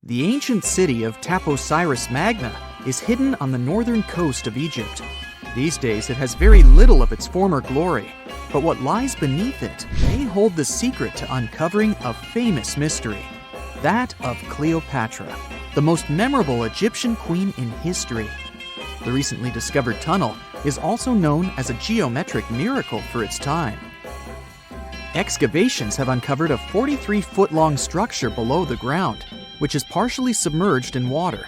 The ancient city of Taposiris Magna is hidden on the northern coast of Egypt. These days it has very little of its former glory, but what lies beneath it may hold the secret to uncovering a famous mystery, that of Cleopatra, the most memorable Egyptian queen in history. The recently discovered tunnel is also known as a geometric miracle for its time. Excavations have uncovered a 43-foot-long structure below the ground, which is partially submerged in water.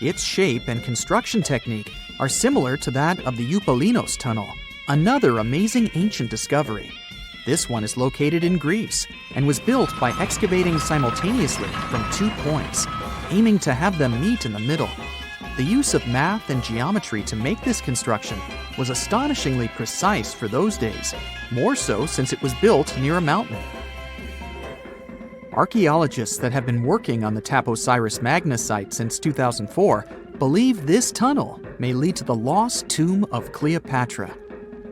Its shape and construction technique are similar to that of the Eupalinos tunnel, another amazing ancient discovery. This one is located in Greece and was built by excavating simultaneously from 2 points, aiming to have them meet in the middle. The use of math and geometry to make this construction was astonishingly precise for those days, more so since it was built near a mountain. Archaeologists that have been working on the Taposiris Magna site since 2004 believe this tunnel may lead to the lost tomb of Cleopatra.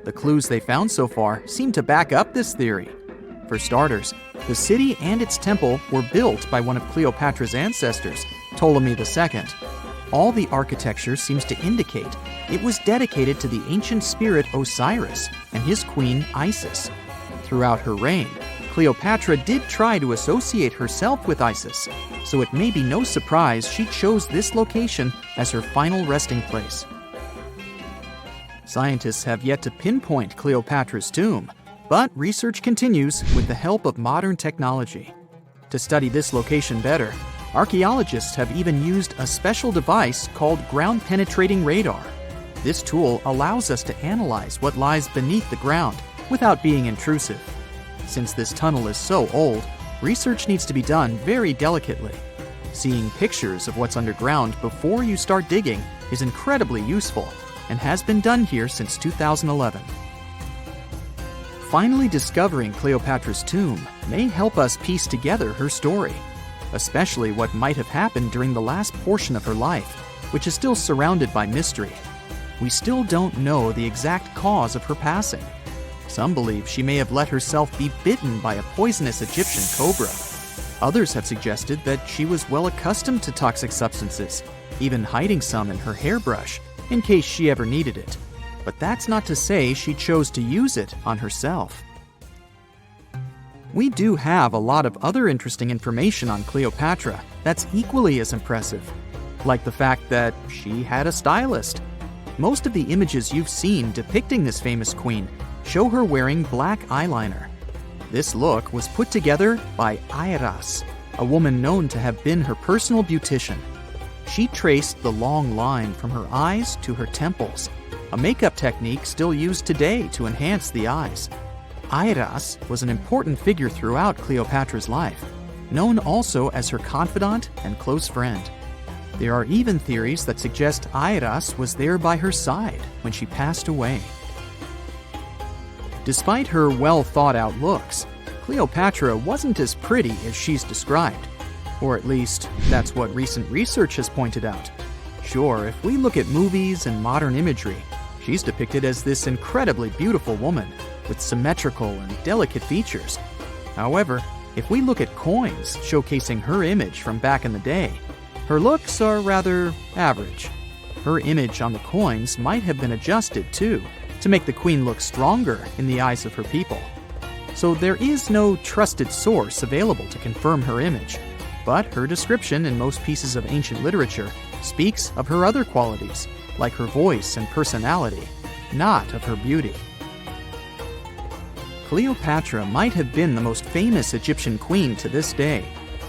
The clues they found so far seem to back up this theory. For starters, the city and its temple were built by one of Cleopatra's ancestors, Ptolemy II. All the architecture seems to indicate it was dedicated to the ancient spirit Osiris and his queen Isis. Throughout her reign, Cleopatra did try to associate herself with Isis, so it may be no surprise she chose this location as her final resting place. Scientists have yet to pinpoint Cleopatra's tomb, but research continues with the help of modern technology. To study this location better, archaeologists have even used a special device called ground-penetrating radar. This tool allows us to analyze what lies beneath the ground without being intrusive. Since this tunnel is so old, research needs to be done very delicately. Seeing pictures of what's underground before you start digging is incredibly useful and has been done here since 2011. Finally discovering Cleopatra's tomb may help us piece together her story, especially what might have happened during the last portion of her life, which is still surrounded by mystery. We still don't know the exact cause of her passing. Some believe she may have let herself be bitten by a poisonous Egyptian cobra. Others have suggested that she was well accustomed to toxic substances, even hiding some in her hairbrush in case she ever needed it. But that's not to say she chose to use it on herself. We do have a lot of other interesting information on Cleopatra that's equally as impressive, like the fact that she had a stylist. Most of the images you've seen depicting this famous queen show her wearing black eyeliner. This look was put together by Airas, a woman known to have been her personal beautician. She traced the long line from her eyes to her temples, a makeup technique still used today to enhance the eyes. Airas was an important figure throughout Cleopatra's life, known also as her confidant and close friend. There are even theories that suggest Airas was there by her side when she passed away. Despite her well-thought-out looks, Cleopatra wasn't as pretty as she's described. Or at least, that's what recent research has pointed out. Sure, if we look at movies and modern imagery, she's depicted as this incredibly beautiful woman with symmetrical and delicate features. However, if we look at coins showcasing her image from back in the day, her looks are rather average. Her image on the coins might have been adjusted, too, to make the queen look stronger in the eyes of her people. So there is no trusted source available to confirm her image, but her description in most pieces of ancient literature speaks of her other qualities, like her voice and personality, not of her beauty. Cleopatra might have been the most famous Egyptian queen to this day,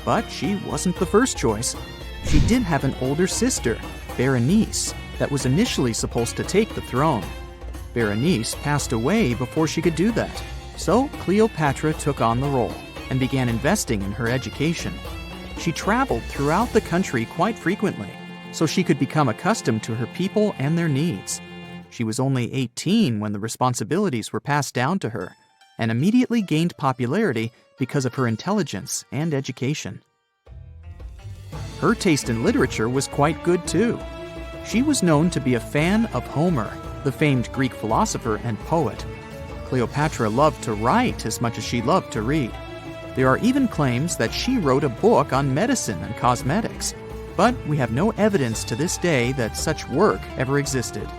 but she wasn't the first choice. She did have an older sister, Berenice, that was initially supposed to take the throne. Berenice passed away before she could do that, so Cleopatra took on the role and began investing in her education. She traveled throughout the country quite frequently, so she could become accustomed to her people and their needs. She was only 18 when the responsibilities were passed down to her, and immediately gained popularity because of her intelligence and education. Her taste in literature was quite good too. She was known to be a fan of Homer, the famed Greek philosopher and poet. Cleopatra loved to write as much as she loved to read. There are even claims that she wrote a book on medicine and cosmetics, but we have no evidence to this day that such work ever existed.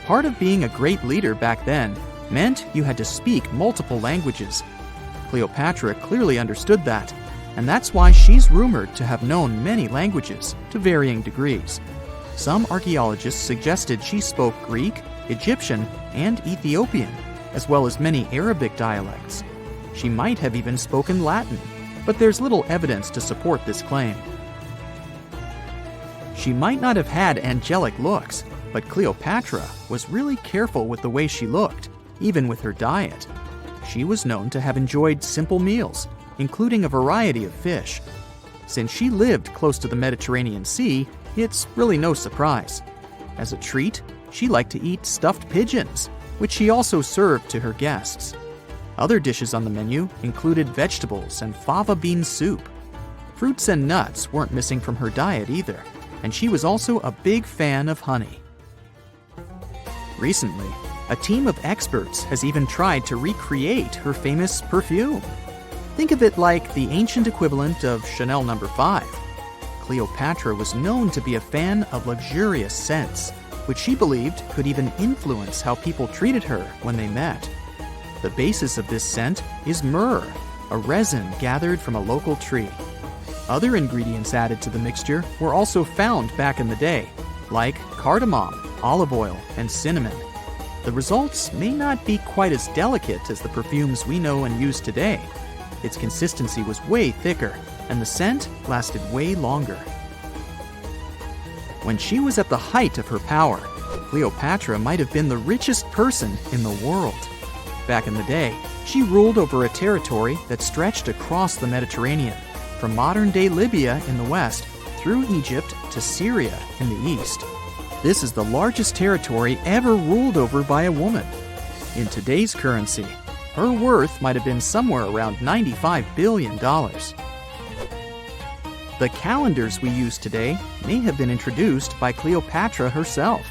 Part of being a great leader back then meant you had to speak multiple languages. Cleopatra clearly understood that, and that's why she's rumored to have known many languages to varying degrees. Some archaeologists suggested she spoke Greek, Egyptian, and Ethiopian, as well as many Arabic dialects. She might have even spoken Latin, but there's little evidence to support this claim. She might not have had angelic looks, but Cleopatra was really careful with the way she looked, even with her diet. She was known to have enjoyed simple meals, including a variety of fish. Since she lived close to the Mediterranean Sea, it's really no surprise. As a treat, she liked to eat stuffed pigeons, which she also served to her guests. Other dishes on the menu included vegetables and fava bean soup. Fruits and nuts weren't missing from her diet either, and she was also a big fan of honey. Recently, a team of experts has even tried to recreate her famous perfume. Think of it like the ancient equivalent of Chanel No. 5. Cleopatra was known to be a fan of luxurious scents, which she believed could even influence how people treated her when they met. The basis of this scent is myrrh, a resin gathered from a local tree. Other ingredients added to the mixture were also found back in the day, like cardamom, olive oil, and cinnamon. The results may not be quite as delicate as the perfumes we know and use today. Its consistency was way thicker, and the scent lasted way longer. When she was at the height of her power, Cleopatra might have been the richest person in the world. Back in the day, she ruled over a territory that stretched across the Mediterranean, from modern-day Libya in the west through Egypt to Syria in the east. This is the largest territory ever ruled over by a woman. In today's currency, her worth might have been somewhere around $95 billion. The calendars we use today may have been introduced by Cleopatra herself.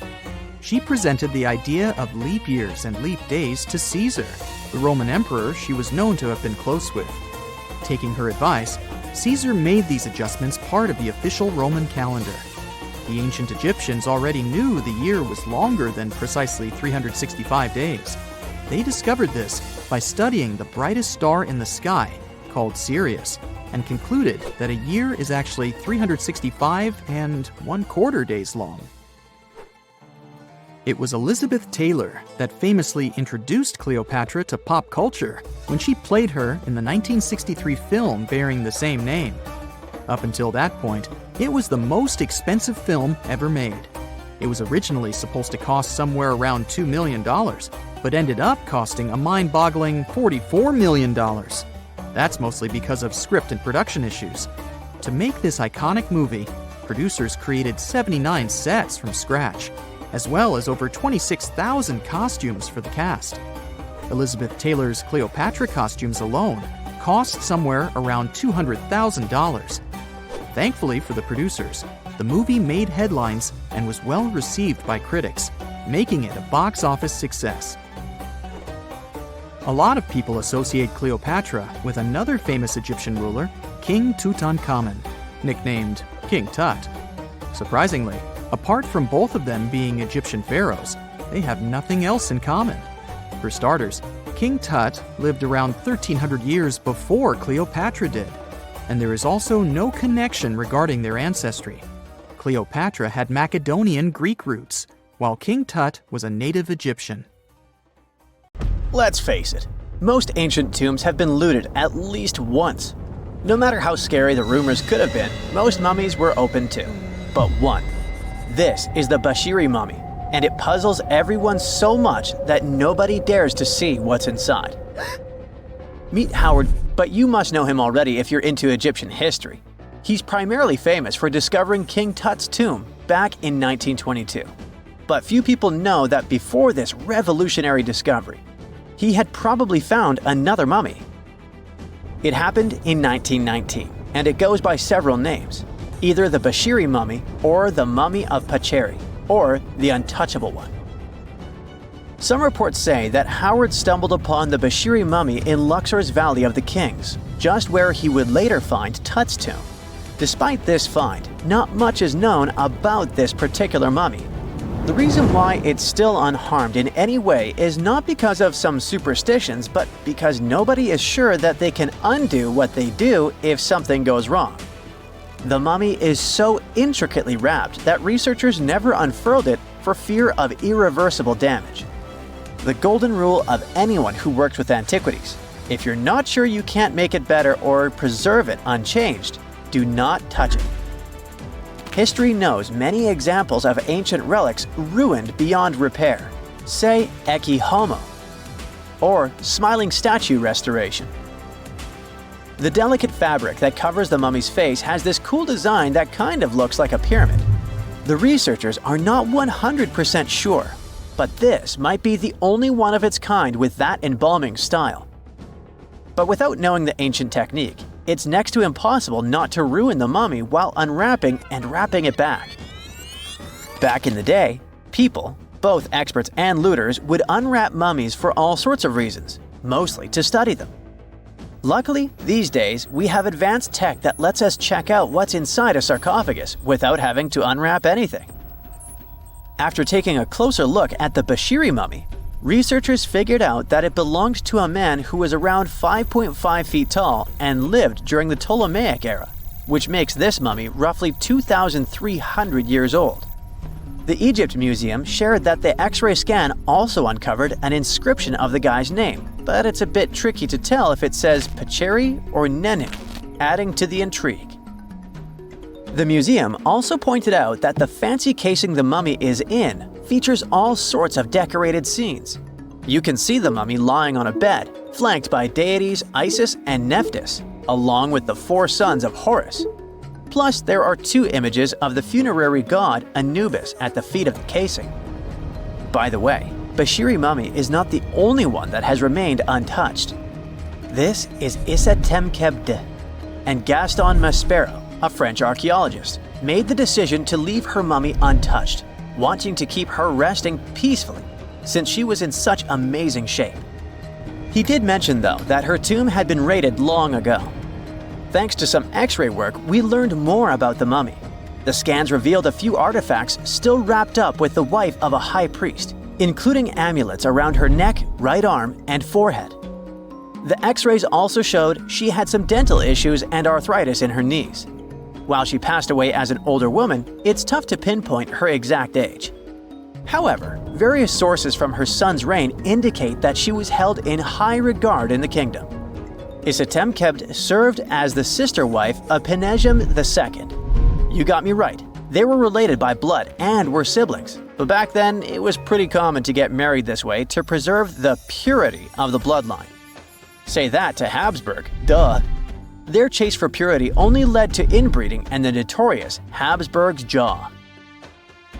She presented the idea of leap years and leap days to Caesar, the Roman emperor she was known to have been close with. Taking her advice, Caesar made these adjustments part of the official Roman calendar. The ancient Egyptians already knew the year was longer than precisely 365 days. They discovered this by studying the brightest star in the sky, called Sirius, and concluded that a year is actually 365 and 1/4 days long. It was Elizabeth Taylor that famously introduced Cleopatra to pop culture when she played her in the 1963 film bearing the same name. Up until that point, it was the most expensive film ever made. It was originally supposed to cost somewhere around $2 million, but ended up costing a mind-boggling $44 million. That's mostly because of script and production issues. To make this iconic movie, producers created 79 sets from scratch, as well as over 26,000 costumes for the cast. Elizabeth Taylor's Cleopatra costumes alone cost somewhere around $200,000. Thankfully for the producers, the movie made headlines and was well received by critics, making it a box office success. A lot of people associate Cleopatra with another famous Egyptian ruler, King Tutankhamun, nicknamed King Tut. Surprisingly, apart from both of them being Egyptian pharaohs, they have nothing else in common. For starters, King Tut lived around 1,300 years before Cleopatra did, and there is also no connection regarding their ancestry. Cleopatra had Macedonian Greek roots, while King Tut was a native Egyptian. Let's face it, most ancient tombs have been looted at least once. No matter how scary the rumors could have been, most mummies were open too. But one. This is the Bashiri mummy, and it puzzles everyone so much that nobody dares to see what's inside. Meet Howard, but you must know him already if you're into Egyptian history. He's primarily famous for discovering King Tut's tomb back in 1922. But few people know that before this revolutionary discovery, he had probably found another mummy. It happened in 1919, and it goes by several names, either the Bashiri mummy or the mummy of Pacheri, or the untouchable one. Some reports say that Howard stumbled upon the Bashiri mummy in Luxor's Valley of the Kings, just where he would later find Tut's tomb. Despite this find, not much is known about this particular mummy. The reason why it's still unharmed in any way is not because of some superstitions, but because nobody is sure that they can undo what they do if something goes wrong. The mummy is so intricately wrapped that researchers never unfurled it for fear of irreversible damage. The golden rule of anyone who works with antiquities: if you're not sure you can't make it better or preserve it unchanged, do not touch it. History knows many examples of ancient relics ruined beyond repair, say Ecce Homo, or smiling statue restoration. The delicate fabric that covers the mummy's face has this cool design that kind of looks like a pyramid. The researchers are not 100% sure, but this might be the only one of its kind with that embalming style. But without knowing the ancient technique, it's next to impossible not to ruin the mummy while unwrapping and wrapping it back. Back in the day, people, both experts and looters, would unwrap mummies for all sorts of reasons, mostly to study them. Luckily, these days, we have advanced tech that lets us check out what's inside a sarcophagus without having to unwrap anything. After taking a closer look at the Bashiri mummy, researchers figured out that it belonged to a man who was around 5.5 feet tall and lived during the Ptolemaic era, which makes this mummy roughly 2,300 years old. The Egypt Museum shared that the X-ray scan also uncovered an inscription of the guy's name, but it's a bit tricky to tell if it says Pacheri or Nenu, adding to the intrigue. The museum also pointed out that the fancy casing the mummy is in features all sorts of decorated scenes. You can see the mummy lying on a bed, flanked by deities Isis and Nephthys, along with the 4 sons of Horus. Plus, there are 2 images of the funerary god Anubis at the feet of the casing. By the way, Bashiri mummy is not the only one that has remained untouched. This is Issa Temkebde, and Gaston Maspero, a French archaeologist, made the decision to leave her mummy untouched, wanting to keep her resting peacefully since she was in such amazing shape. He did mention, though, that her tomb had been raided long ago. Thanks to some X-ray work, we learned more about the mummy. The scans revealed a few artifacts still wrapped up with the wife of a high priest, including amulets around her neck, right arm, and forehead. The X-rays also showed she had some dental issues and arthritis in her knees. While she passed away as an older woman, it's tough to pinpoint her exact age. However, various sources from her son's reign indicate that she was held in high regard in the kingdom. Isitemkebd served as the sister wife of Penejam II. You got me right, they were related by blood and were siblings, but back then it was pretty common to get married this way to preserve the purity of the bloodline. Say that to Habsburg, duh. Their chase for purity only led to inbreeding and the notorious Habsburg's jaw.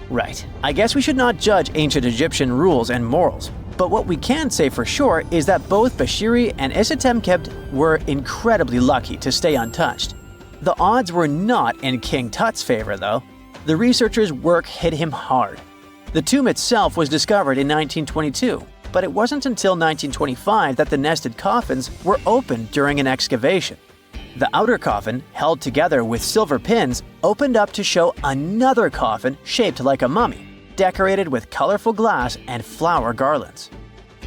Right, I guess we should not judge ancient Egyptian rules and morals, but what we can say for sure is that both Bashiri and Isitemkebd were incredibly lucky to stay untouched. The odds were not in King Tut's favor, though. The researchers' work hit him hard. The tomb itself was discovered in 1922, but it wasn't until 1925 that the nested coffins were opened during an excavation. The outer coffin, held together with silver pins, opened up to show another coffin shaped like a mummy, decorated with colorful glass and flower garlands.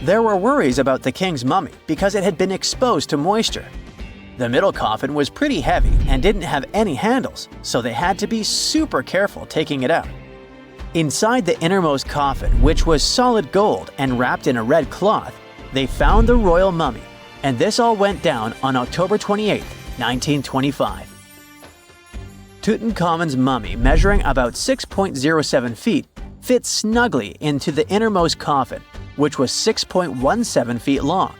There were worries about the king's mummy because it had been exposed to moisture. The middle coffin was pretty heavy and didn't have any handles, so they had to be super careful taking it out. Inside the innermost coffin, which was solid gold and wrapped in a red cloth, they found the royal mummy, and this all went down on October 28, 1925. Tutankhamun's mummy, measuring about 6.07 feet, fit snugly into the innermost coffin, which was 6.17 feet long.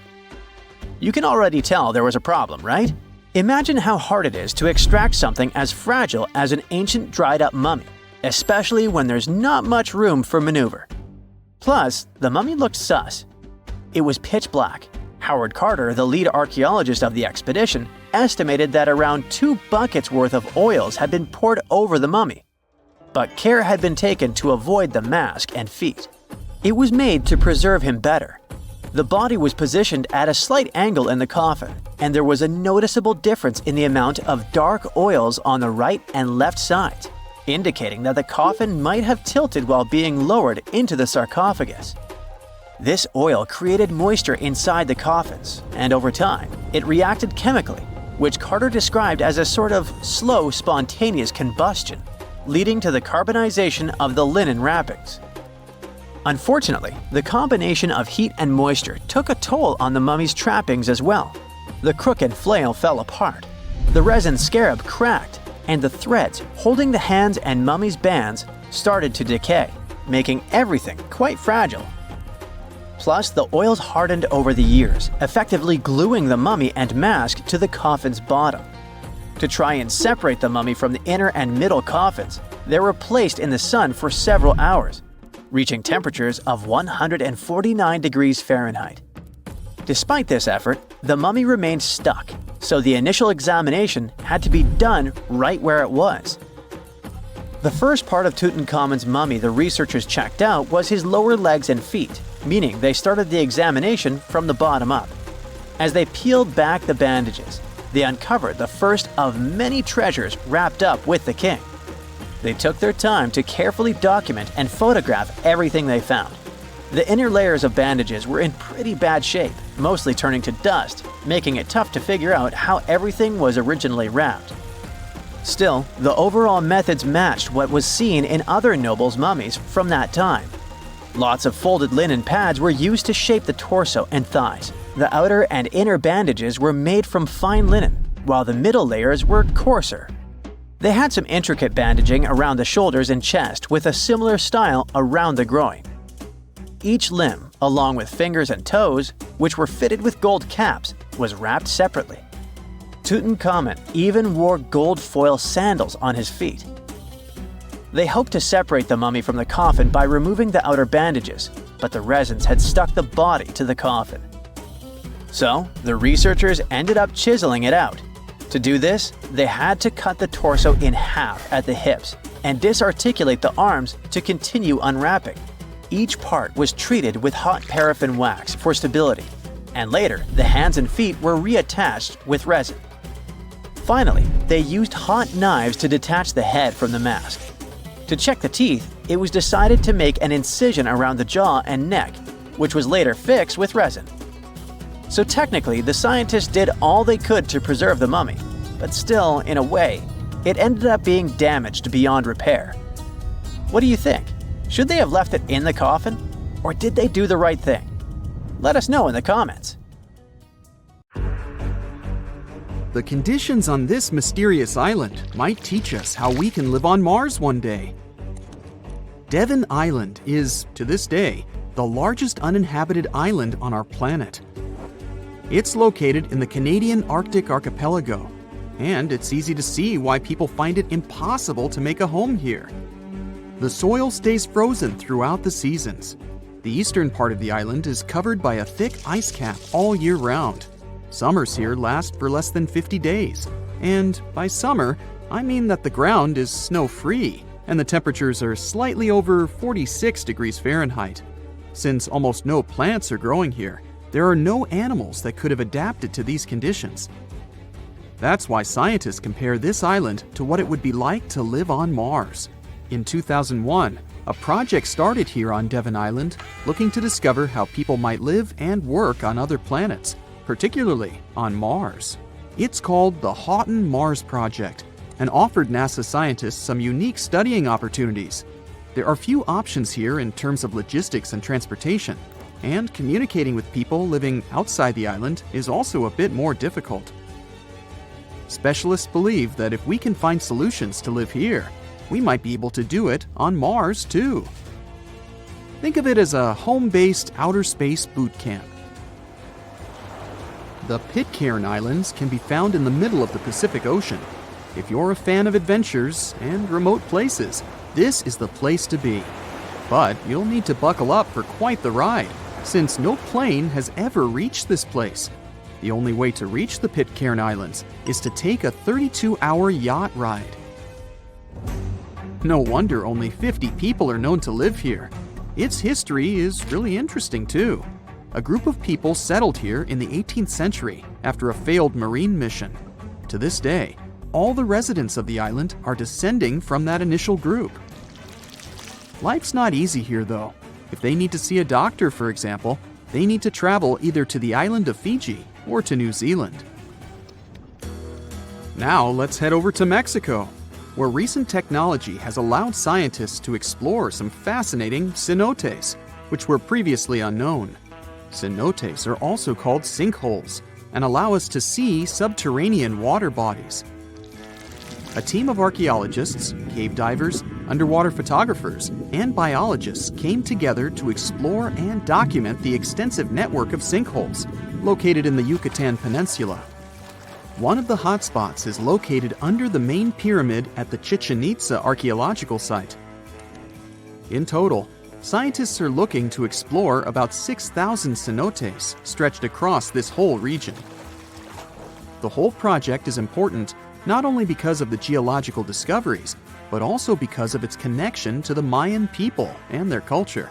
You can already tell there was a problem, right? Imagine how hard it is to extract something as fragile as an ancient dried-up mummy, especially when there's not much room for maneuver. Plus, the mummy looked sus. It was pitch black. Howard Carter, the lead archaeologist of the expedition, estimated that around 2 buckets worth of oils had been poured over the mummy. But care had been taken to avoid the mask and feet. It was made to preserve him better. The body was positioned at a slight angle in the coffin, and there was a noticeable difference in the amount of dark oils on the right and left sides, indicating that the coffin might have tilted while being lowered into the sarcophagus. This oil created moisture inside the coffins, and over time, it reacted chemically, which Carter described as a sort of slow, spontaneous combustion, leading to the carbonization of the linen wrappings. Unfortunately, the combination of heat and moisture took a toll on the mummy's trappings as well. The crooked flail fell apart, the resin scarab cracked, and the threads holding the hands and mummy's bands started to decay, making everything quite fragile. Plus, the oils hardened over the years, effectively gluing the mummy and mask to the coffin's bottom. To try and separate the mummy from the inner and middle coffins, they were placed in the sun for several hours, reaching temperatures of 149 degrees Fahrenheit. Despite this effort, the mummy remained stuck, so the initial examination had to be done right where it was. The first part of Tutankhamun's mummy the researchers checked out was his lower legs and feet, meaning they started the examination from the bottom up. As they peeled back the bandages, they uncovered the first of many treasures wrapped up with the king. They took their time to carefully document and photograph everything they found. The inner layers of bandages were in pretty bad shape, mostly turning to dust, making it tough to figure out how everything was originally wrapped. Still, the overall methods matched what was seen in other nobles' mummies from that time. Lots of folded linen pads were used to shape the torso and thighs. The outer and inner bandages were made from fine linen, while the middle layers were coarser. They had some intricate bandaging around the shoulders and chest with a similar style around the groin. Each limb, along with fingers and toes, which were fitted with gold caps, was wrapped separately. Tutankhamun even wore gold foil sandals on his feet. They hoped to separate the mummy from the coffin by removing the outer bandages, but the resins had stuck the body to the coffin. So, the researchers ended up chiseling it out. To do this, they had to cut the torso in half at the hips and disarticulate the arms to continue unwrapping. Each part was treated with hot paraffin wax for stability, and later the hands and feet were reattached with resin. Finally, they used hot knives to detach the head from the mask. To check the teeth, it was decided to make an incision around the jaw and neck, which was later fixed with resin. So technically, the scientists did all they could to preserve the mummy, but still, in a way, it ended up being damaged beyond repair. What do you think? Should they have left it in the coffin? Or did they do the right thing? Let us know in the comments. The conditions on this mysterious island might teach us how we can live on Mars one day. Devon Island is, to this day, the largest uninhabited island on our planet. It's located in the Canadian Arctic archipelago, and it's easy to see why people find it impossible to make a home here. The soil stays frozen throughout the seasons. The eastern part of the island is covered by a thick ice cap all year round. Summers here last for less than 50 days. And by summer, I mean that the ground is snow-free and the temperatures are slightly over 46 degrees Fahrenheit. Since almost no plants are growing here, there are no animals that could have adapted to these conditions. That's why scientists compare this island to what it would be like to live on Mars. In 2001, a project started here on Devon Island looking to discover how people might live and work on other planets, particularly on Mars. It's called the Houghton Mars Project and offered NASA scientists some unique studying opportunities. There are few options here in terms of logistics and transportation, and communicating with people living outside the island is also a bit more difficult. Specialists believe that if we can find solutions to live here, we might be able to do it on Mars too. Think of it as a home-based outer space boot camp. The Pitcairn Islands can be found in the middle of the Pacific Ocean. If you're a fan of adventures and remote places, this is the place to be. But you'll need to buckle up for quite the ride, since no plane has ever reached this place. The only way to reach the Pitcairn Islands is to take a 32-hour yacht ride. No wonder only 50 people are known to live here. Its history is really interesting too. A group of people settled here in the 18th century after a failed marine mission. To this day, all the residents of the island are descending from that initial group. Life's not easy here though. If they need to see a doctor, for example, they need to travel either to the island of Fiji or to New Zealand. Now let's head over to Mexico, where recent technology has allowed scientists to explore some fascinating cenotes, which were previously unknown. Cenotes are also called sinkholes and allow us to see subterranean water bodies. A team of archaeologists, cave divers, underwater photographers, and biologists came together to explore and document the extensive network of sinkholes located in the Yucatan Peninsula. One of the hotspots is located under the main pyramid at the Chichen Itza archaeological site. In total, scientists are looking to explore about 6,000 cenotes stretched across this whole region. The whole project is important not only because of the geological discoveries, but also because of its connection to the Mayan people and their culture.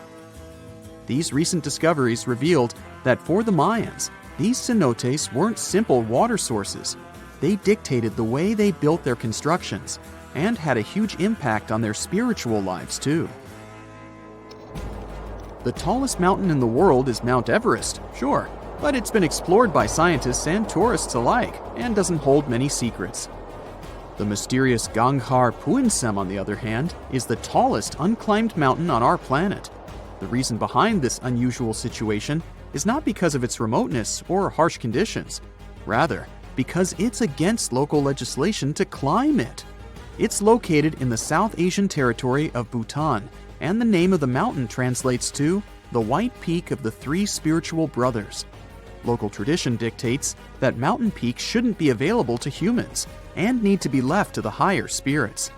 These recent discoveries revealed that for the Mayans, these cenotes weren't simple water sources. They dictated the way they built their constructions and had a huge impact on their spiritual lives too. The tallest mountain in the world is Mount Everest, sure, but it's been explored by scientists and tourists alike and doesn't hold many secrets. The mysterious Ganghar Puensem, on the other hand, is the tallest unclimbed mountain on our planet. The reason behind this unusual situation is not because of its remoteness or harsh conditions. Rather, because it's against local legislation to climb it. It's located in the South Asian territory of Bhutan, and the name of the mountain translates to the White Peak of the Three Spiritual Brothers. Local tradition dictates that mountain peaks shouldn't be available to humans and need to be left to the higher spirits.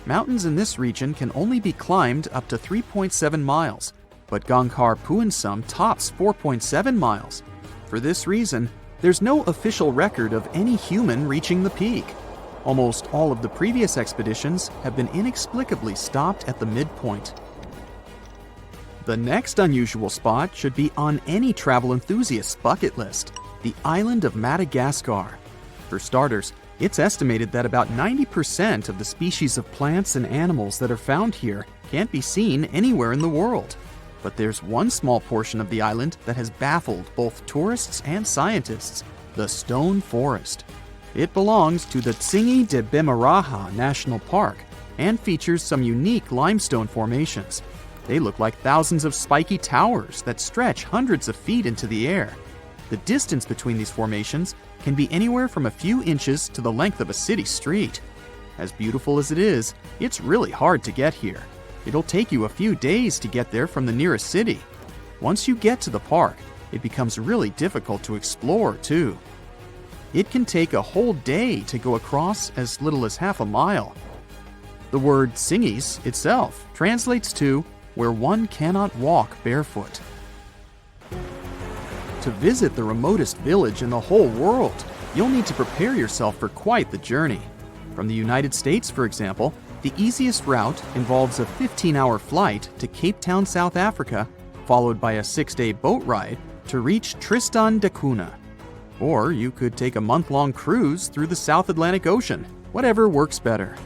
Mountains in this region can only be climbed up to 3.7 miles, but Ganghar Puensem tops 4.7 miles. For this reason, there's no official record of any human reaching the peak. Almost all of the previous expeditions have been inexplicably stopped at the midpoint. The next unusual spot should be on any travel enthusiast's bucket list, the island of Madagascar. For starters, it's estimated that about 90% of the species of plants and animals that are found here can't be seen anywhere in the world. But there's one small portion of the island that has baffled both tourists and scientists, the stone forest. It belongs to the Tsingy de Bemaraha National Park and features some unique limestone formations. They look like thousands of spiky towers that stretch hundreds of feet into the air. The distance between these formations can be anywhere from a few inches to the length of a city street. As beautiful as it is, it's really hard to get here. It'll take you a few days to get there from the nearest city. Once you get to the park, it becomes really difficult to explore too. It can take a whole day to go across as little as half a mile. The word Tsingys itself translates to where one cannot walk barefoot. To visit the remotest village in the whole world, you'll need to prepare yourself for quite the journey. From the United States, for example, the easiest route involves a 15-hour flight to Cape Town, South Africa, followed by a 6-day boat ride to reach Tristan da Cunha. Or you could take a month-long cruise through the South Atlantic Ocean, whatever works better.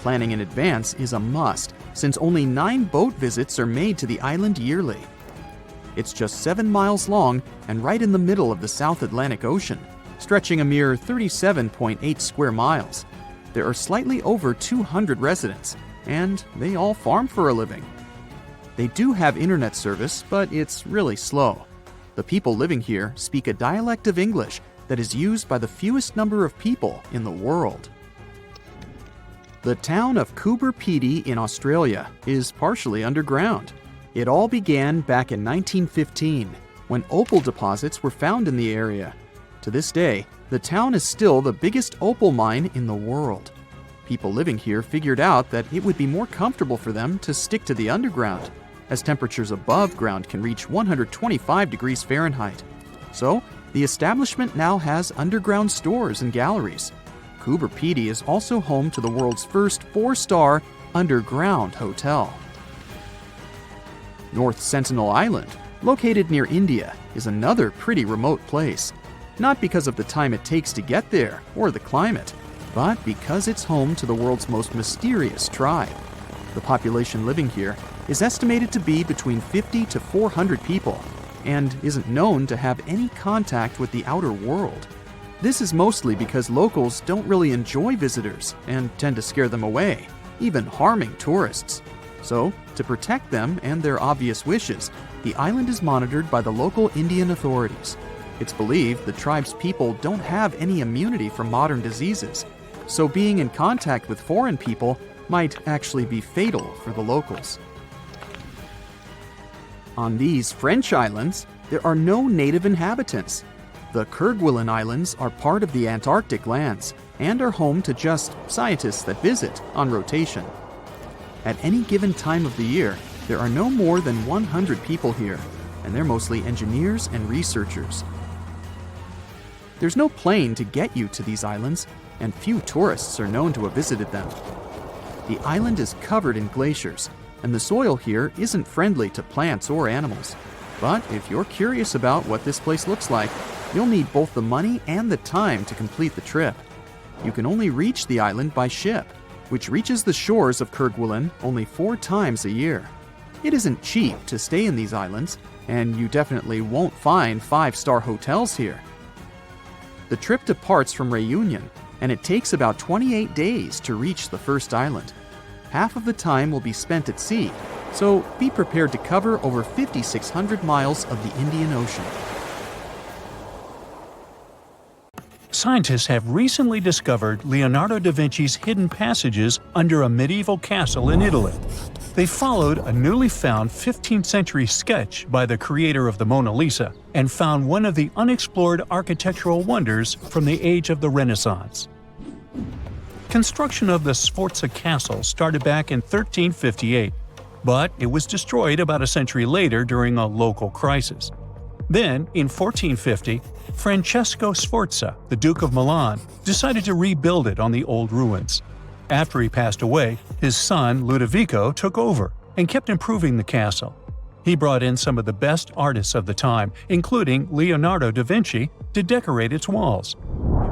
Planning in advance is a must, since only 9 boat visits are made to the island yearly. It's just 7 miles long and right in the middle of the South Atlantic Ocean, stretching a mere 37.8 square miles. There are slightly over 200 residents, and they all farm for a living. They do have internet service, but it's really slow. The people living here speak a dialect of English that is used by the fewest number of people in the world. The town of Coober Pedy in Australia is partially underground. It all began back in 1915, when opal deposits were found in the area. To this day, the town is still the biggest opal mine in the world. People living here figured out that it would be more comfortable for them to stick to the underground, as temperatures above ground can reach 125 degrees Fahrenheit. So, the establishment now has underground stores and galleries. Coober Pedy is also home to the world's first 4-star underground hotel. North Sentinel Island, located near India, is another pretty remote place. Not because of the time it takes to get there or the climate, but because it's home to the world's most mysterious tribe. The population living here is estimated to be between 50 to 400 people and isn't known to have any contact with the outer world. This is mostly because locals don't really enjoy visitors and tend to scare them away, even harming tourists. So, to protect them and their obvious wishes, the island is monitored by the local Indian authorities. It's believed the tribe's people don't have any immunity from modern diseases, so being in contact with foreign people might actually be fatal for the locals. On these French islands, there are no native inhabitants. The Kerguelen Islands are part of the Antarctic lands and are home to just scientists that visit on rotation. At any given time of the year, there are no more than 100 people here, and they're mostly engineers and researchers. There's no plane to get you to these islands, and few tourists are known to have visited them. The island is covered in glaciers, and the soil here isn't friendly to plants or animals. But if you're curious about what this place looks like, you'll need both the money and the time to complete the trip. You can only reach the island by ship, which reaches the shores of Kerguelen only 4 times a year. It isn't cheap to stay in these islands, and you definitely won't find 5-star hotels here. The trip departs from Réunion, and it takes about 28 days to reach the first island. Half of the time will be spent at sea, so be prepared to cover over 5,600 miles of the Indian Ocean. Scientists have recently discovered Leonardo da Vinci's hidden passages under a medieval castle in Italy. They followed a newly found 15th century sketch by the creator of the Mona Lisa and found one of the unexplored architectural wonders from the age of the Renaissance. Construction of the Sforza Castle started back in 1358, but it was destroyed about a century later during a local crisis. Then, in 1450, Francesco Sforza, the Duke of Milan, decided to rebuild it on the old ruins. After he passed away, his son Ludovico took over and kept improving the castle. He brought in some of the best artists of the time, including Leonardo da Vinci, to decorate its walls.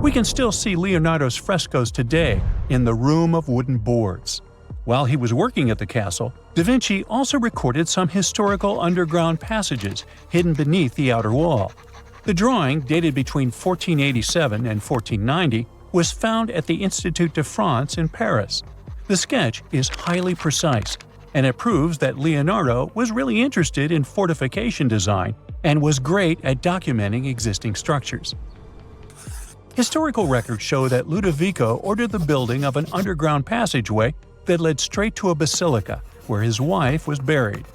We can still see Leonardo's frescoes today in the Room of Wooden Boards. While he was working at the castle, da Vinci also recorded some historical underground passages hidden beneath the outer wall. The drawing, dated between 1487 and 1490, was found at the Institut de France in Paris. The sketch is highly precise, and it proves that Leonardo was really interested in fortification design and was great at documenting existing structures. Historical records show that Ludovico ordered the building of an underground passageway that led straight to a basilica, where his wife was buried.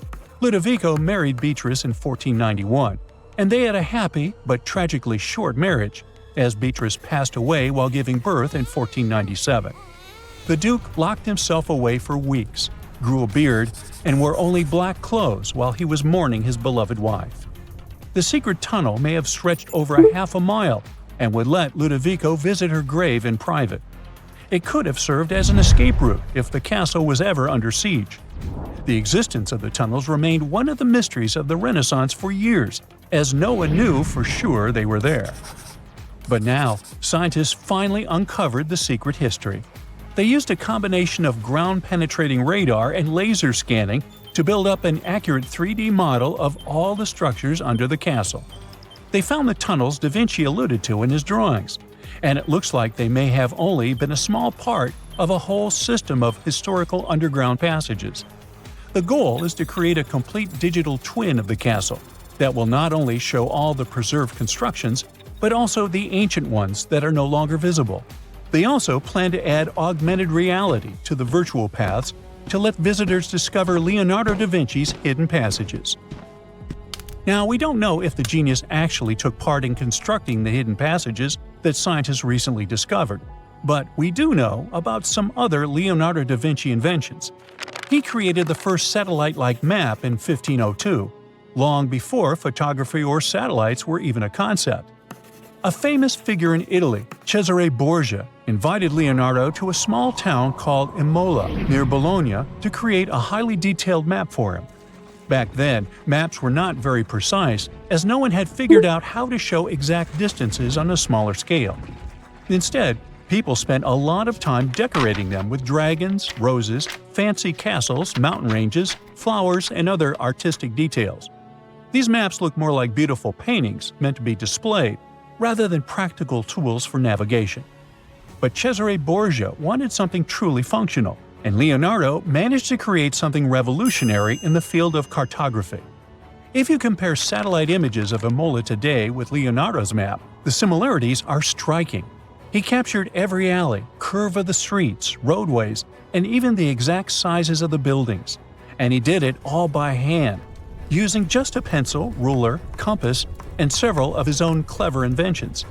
Ludovico married Beatrice in 1491, and they had a happy but tragically short marriage, as Beatrice passed away while giving birth in 1497. The Duke locked himself away for weeks, grew a beard, and wore only black clothes while he was mourning his beloved wife. The secret tunnel may have stretched over a half a mile and would let Ludovico visit her grave in private. It could have served as an escape route if the castle was ever under siege. The existence of the tunnels remained one of the mysteries of the Renaissance for years, as no one knew for sure they were there. But now, scientists finally uncovered the secret history. They used a combination of ground-penetrating radar and laser scanning to build up an accurate 3D model of all the structures under the castle. They found the tunnels da Vinci alluded to in his drawings, and it looks like they may have only been a small part of a whole system of historical underground passages. The goal is to create a complete digital twin of the castle that will not only show all the preserved constructions, but also the ancient ones that are no longer visible. They also plan to add augmented reality to the virtual paths to let visitors discover Leonardo da Vinci's hidden passages. Now, we don't know if the genius actually took part in constructing the hidden passages that scientists recently discovered, but we do know about some other Leonardo da Vinci inventions. He created the first satellite-like map in 1502, long before photography or satellites were even a concept. A famous figure in Italy, Cesare Borgia, invited Leonardo to a small town called Imola, near Bologna, to create a highly detailed map for him. Back then, maps were not very precise, as no one had figured out how to show exact distances on a smaller scale. Instead, people spent a lot of time decorating them with dragons, roses, fancy castles, mountain ranges, flowers, and other artistic details. These maps look more like beautiful paintings meant to be displayed, rather than practical tools for navigation. But Cesare Borgia wanted something truly functional, and Leonardo managed to create something revolutionary in the field of cartography. If you compare satellite images of Imola today with Leonardo's map, the similarities are striking. He captured every alley, curve of the streets, roadways, and even the exact sizes of the buildings. And he did it all by hand, using just a pencil, ruler, compass, and several of his own clever inventions.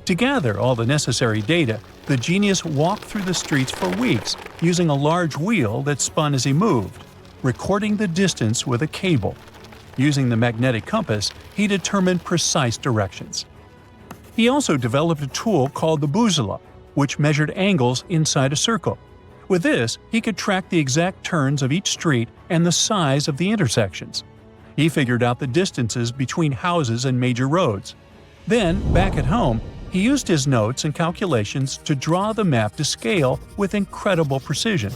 To gather all the necessary data, the genius walked through the streets for weeks using a large wheel that spun as he moved, recording the distance with a cable. Using the magnetic compass, he determined precise directions. He also developed a tool called the bussola, which measured angles inside a circle. With this, he could track the exact turns of each street and the size of the intersections. He figured out the distances between houses and major roads. Then, back at home, he used his notes and calculations to draw the map to scale with incredible precision.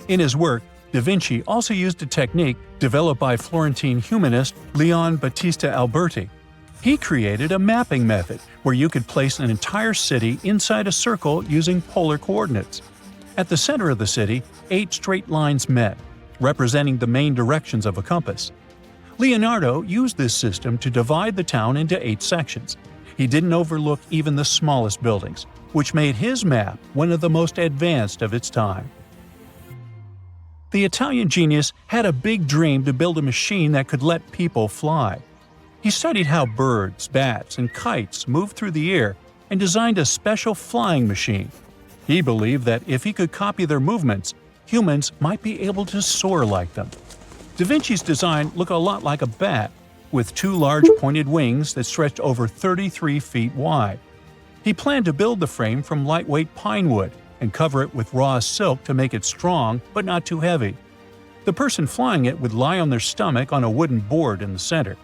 In his work, Da Vinci also used a technique developed by Florentine humanist Leon Battista Alberti. He created a mapping method where you could place an entire city inside a circle using polar coordinates. At the center of the city, 8 straight lines met, representing the main directions of a compass. Leonardo used this system to divide the town into 8 sections. He didn't overlook even the smallest buildings, which made his map one of the most advanced of its time. The Italian genius had a big dream to build a machine that could let people fly. He studied how birds, bats, and kites moved through the air and designed a special flying machine. He believed that if he could copy their movements, humans might be able to soar like them. Da Vinci's design looked a lot like a bat, with 2 large pointed wings that stretched over 33 feet wide. He planned to build the frame from lightweight pine wood and cover it with raw silk to make it strong but not too heavy. The person flying it would lie on their stomach on a wooden board in the center.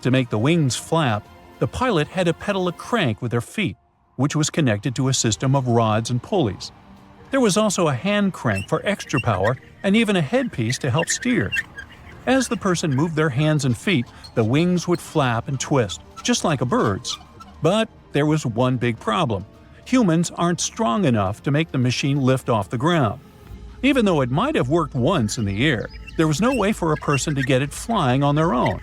To make the wings flap, the pilot had to pedal a crank with their feet, which was connected to a system of rods and pulleys. There was also a hand crank for extra power and even a headpiece to help steer. As the person moved their hands and feet, the wings would flap and twist, just like a bird's. But there was one big problem. Humans aren't strong enough to make the machine lift off the ground. Even though it might have worked once in the air, there was no way for a person to get it flying on their own.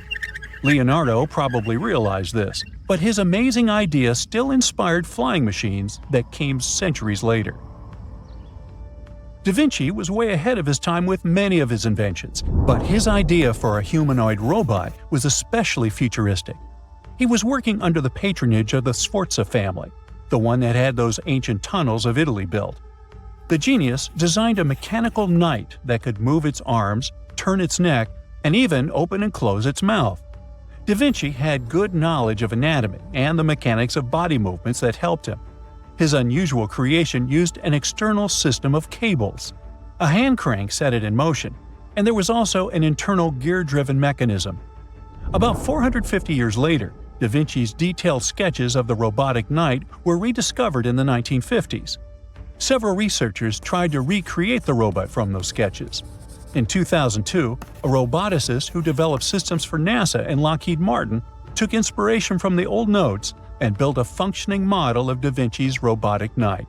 Leonardo probably realized this, but his amazing idea still inspired flying machines that came centuries later. Da Vinci was way ahead of his time with many of his inventions, but his idea for a humanoid robot was especially futuristic. He was working under the patronage of the Sforza family, the one that had those ancient tunnels of Italy built. The genius designed a mechanical knight that could move its arms, turn its neck, and even open and close its mouth. Da Vinci had good knowledge of anatomy and the mechanics of body movements that helped him. His unusual creation used an external system of cables. A hand crank set it in motion, and there was also an internal gear-driven mechanism. About 450 years later, Da Vinci's detailed sketches of the robotic knight were rediscovered in the 1950s. Several researchers tried to recreate the robot from those sketches. In 2002, a roboticist who developed systems for NASA and Lockheed Martin took inspiration from the old notes and built a functioning model of Da Vinci's robotic knight.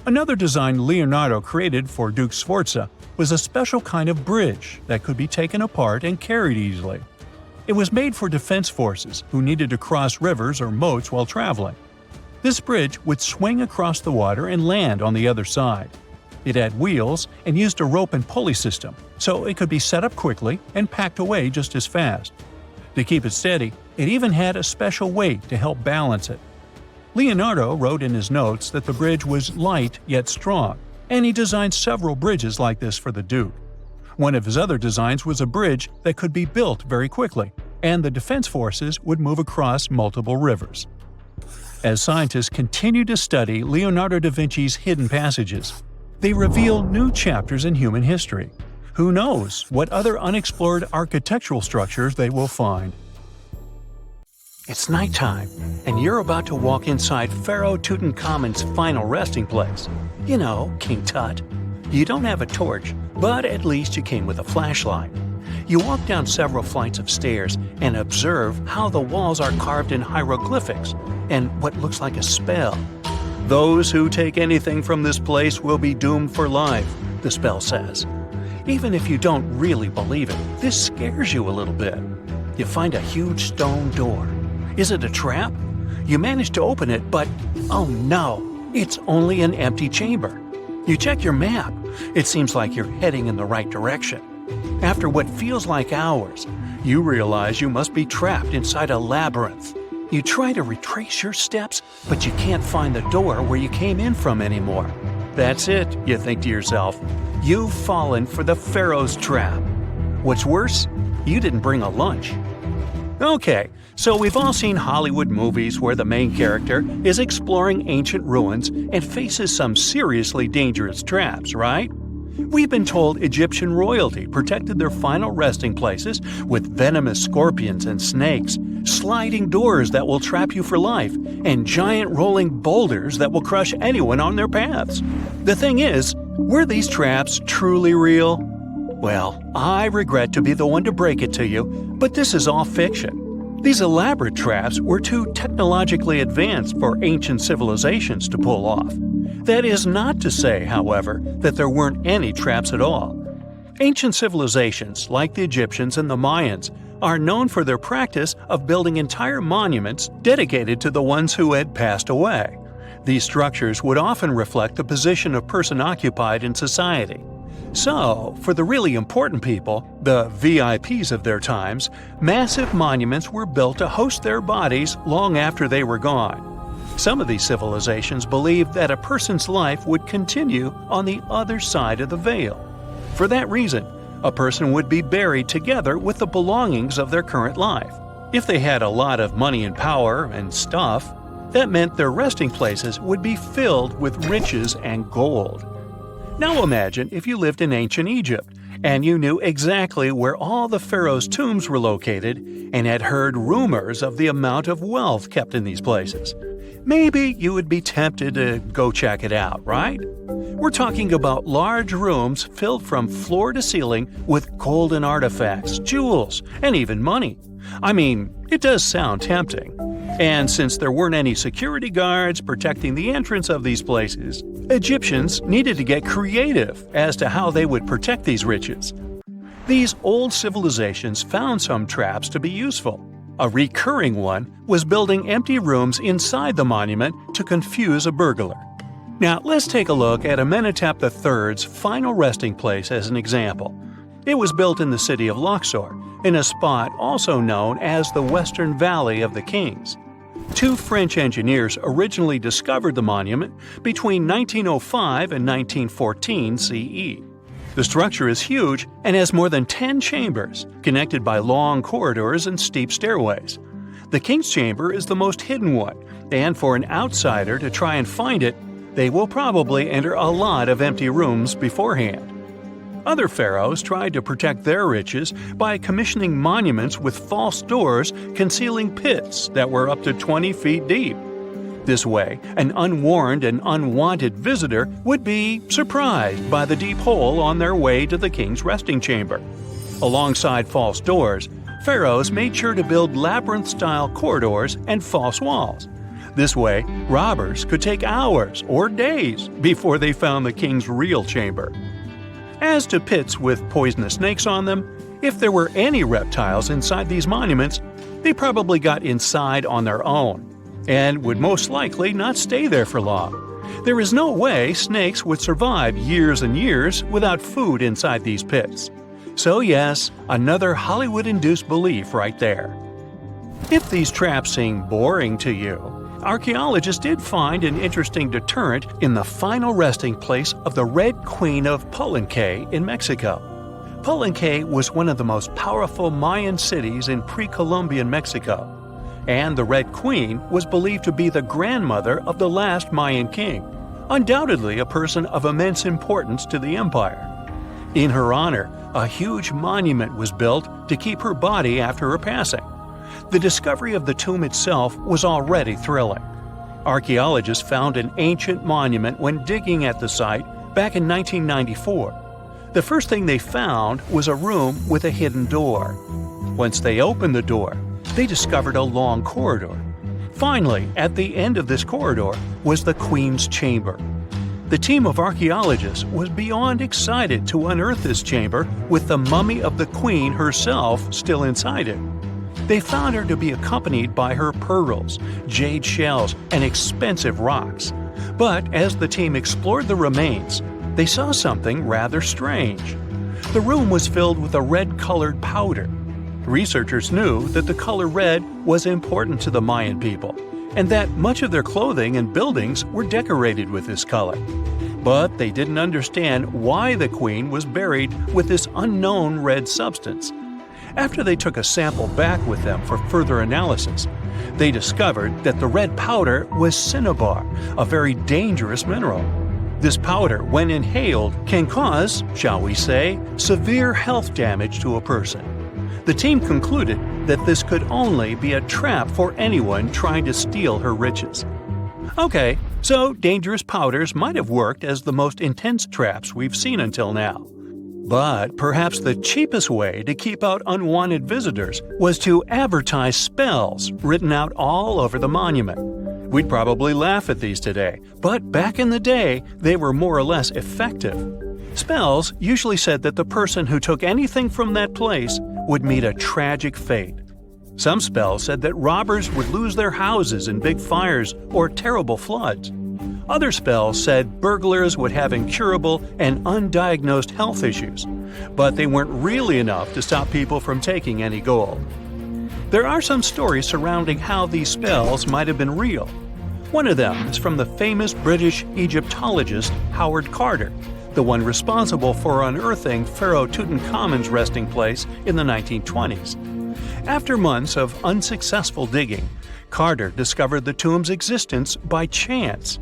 Another design Leonardo created for Duke Sforza was a special kind of bridge that could be taken apart and carried easily. It was made for defense forces who needed to cross rivers or moats while traveling. This bridge would swing across the water and land on the other side. It had wheels and used a rope and pulley system, so it could be set up quickly and packed away just as fast. To keep it steady, it even had a special weight to help balance it. Leonardo wrote in his notes that the bridge was light yet strong, and he designed several bridges like this for the Duke. One of his other designs was a bridge that could be built very quickly, and the defense forces would move across multiple rivers. As scientists continue to study Leonardo da Vinci's hidden passages, they reveal new chapters in human history. Who knows what other unexplored architectural structures they will find. It's nighttime, and you're about to walk inside Pharaoh Tutankhamun's final resting place. You know, King Tut. You don't have a torch, but at least you came with a flashlight. You walk down several flights of stairs and observe how the walls are carved in hieroglyphics and what looks like a spell. Those who take anything from this place will be doomed for life, the spell says. Even if you don't really believe it, this scares you a little bit. You find a huge stone door. Is it a trap? You manage to open it, but oh no, it's only an empty chamber. You check your map. It seems like you're heading in the right direction. After what feels like hours, you realize you must be trapped inside a labyrinth. You try to retrace your steps, but you can't find the door where you came in from anymore. That's it, you think to yourself. You've fallen for the Pharaoh's trap. What's worse, you didn't bring a lunch. Okay, so we've all seen Hollywood movies where the main character is exploring ancient ruins and faces some seriously dangerous traps, right? We've been told Egyptian royalty protected their final resting places with venomous scorpions and snakes, sliding doors that will trap you for life, and giant rolling boulders that will crush anyone on their paths. The thing is, were these traps truly real? Well, I regret to be the one to break it to you, but this is all fiction. These elaborate traps were too technologically advanced for ancient civilizations to pull off. That is not to say, however, that there weren't any traps at all. Ancient civilizations, like the Egyptians and the Mayans, are known for their practice of building entire monuments dedicated to the ones who had passed away. These structures would often reflect the position of person occupied in society. So, for the really important people, the VIPs of their times, massive monuments were built to host their bodies long after they were gone. Some of these civilizations believed that a person's life would continue on the other side of the veil. For that reason, a person would be buried together with the belongings of their current life. If they had a lot of money and power and stuff, that meant their resting places would be filled with riches and gold. Now imagine if you lived in ancient Egypt and you knew exactly where all the pharaohs' tombs were located and had heard rumors of the amount of wealth kept in these places. Maybe you would be tempted to go check it out, right? We're talking about large rooms filled from floor to ceiling with golden artifacts, jewels, and even money. I mean, it does sound tempting. And since there weren't any security guards protecting the entrance of these places, Egyptians needed to get creative as to how they would protect these riches. These old civilizations found some traps to be useful. A recurring one was building empty rooms inside the monument to confuse a burglar. Now, let's take a look at Amenhotep III's final resting place as an example. It was built in the city of Luxor, in a spot also known as the Western Valley of the Kings. Two French engineers originally discovered the monument between 1905 and 1914 CE. The structure is huge and has more than 10 chambers, connected by long corridors and steep stairways. The King's Chamber is the most hidden one, and for an outsider to try and find it, they will probably enter a lot of empty rooms beforehand. Other pharaohs tried to protect their riches by commissioning monuments with false doors concealing pits that were up to 20 feet deep. This way, an unwarned and unwanted visitor would be surprised by the deep hole on their way to the king's resting chamber. Alongside false doors, pharaohs made sure to build labyrinth-style corridors and false walls. This way, robbers could take hours or days before they found the king's real chamber. As to pits with poisonous snakes on them, if there were any reptiles inside these monuments, they probably got inside on their own and would most likely not stay there for long. There is no way snakes would survive years and years without food inside these pits. So yes, another Hollywood-induced belief right there. If these traps seem boring to you, archaeologists did find an interesting deterrent in the final resting place of the Red Queen of Palenque in Mexico. Palenque was one of the most powerful Mayan cities in pre-Columbian Mexico, and the Red Queen was believed to be the grandmother of the last Mayan king, undoubtedly a person of immense importance to the empire. In her honor, a huge monument was built to keep her body after her passing. The discovery of the tomb itself was already thrilling. Archaeologists found an ancient monument when digging at the site back in 1994. The first thing they found was a room with a hidden door. Once they opened the door, they discovered a long corridor. Finally, at the end of this corridor was the Queen's Chamber. The team of archaeologists was beyond excited to unearth this chamber with the mummy of the Queen herself still inside it. They found her to be accompanied by her pearls, jade shells, and expensive rocks. But as the team explored the remains, they saw something rather strange. The room was filled with a red-colored powder. Researchers knew that the color red was important to the Mayan people, and that much of their clothing and buildings were decorated with this color. But they didn't understand why the queen was buried with this unknown red substance. After they took a sample back with them for further analysis, they discovered that the red powder was cinnabar, a very dangerous mineral. This powder, when inhaled, can cause, shall we say, severe health damage to a person. The team concluded that this could only be a trap for anyone trying to steal her riches. Okay, so dangerous powders might have worked as the most intense traps we've seen until now. But perhaps the cheapest way to keep out unwanted visitors was to advertise spells written out all over the monument. We'd probably laugh at these today, but back in the day, they were more or less effective. Spells usually said that the person who took anything from that place would meet a tragic fate. Some spells said that robbers would lose their houses in big fires or terrible floods. Other spells said burglars would have incurable and undiagnosed health issues, but they weren't really enough to stop people from taking any gold. There are some stories surrounding how these spells might have been real. One of them is from the famous British Egyptologist Howard Carter, the one responsible for unearthing Pharaoh Tutankhamun's resting place in the 1920s. After months of unsuccessful digging, Carter discovered the tomb's existence by chance.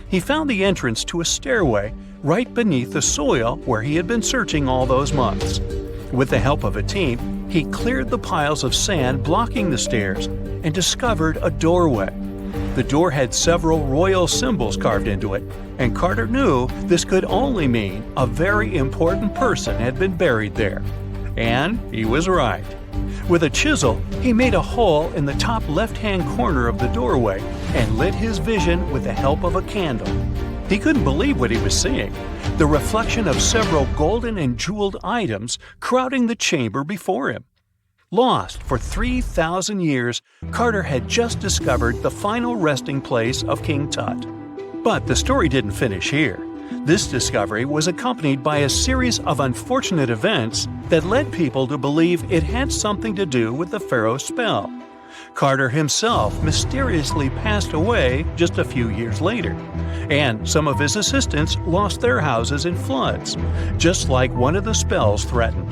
He found the entrance to a stairway right beneath the soil where he had been searching all those months. With the help of a team, he cleared the piles of sand blocking the stairs and discovered a doorway. The door had several royal symbols carved into it, and Carter knew this could only mean a very important person had been buried there. And he was right. With a chisel, he made a hole in the top left-hand corner of the doorway and lit his vision with the help of a candle. He couldn't believe what he was seeing, the reflection of several golden and jeweled items crowding the chamber before him. Lost for 3,000 years, Carter had just discovered the final resting place of King Tut. But the story didn't finish here. This discovery was accompanied by a series of unfortunate events that led people to believe it had something to do with the pharaoh's spell. Carter himself mysteriously passed away just a few years later, and some of his assistants lost their houses in floods, just like one of the spells threatened.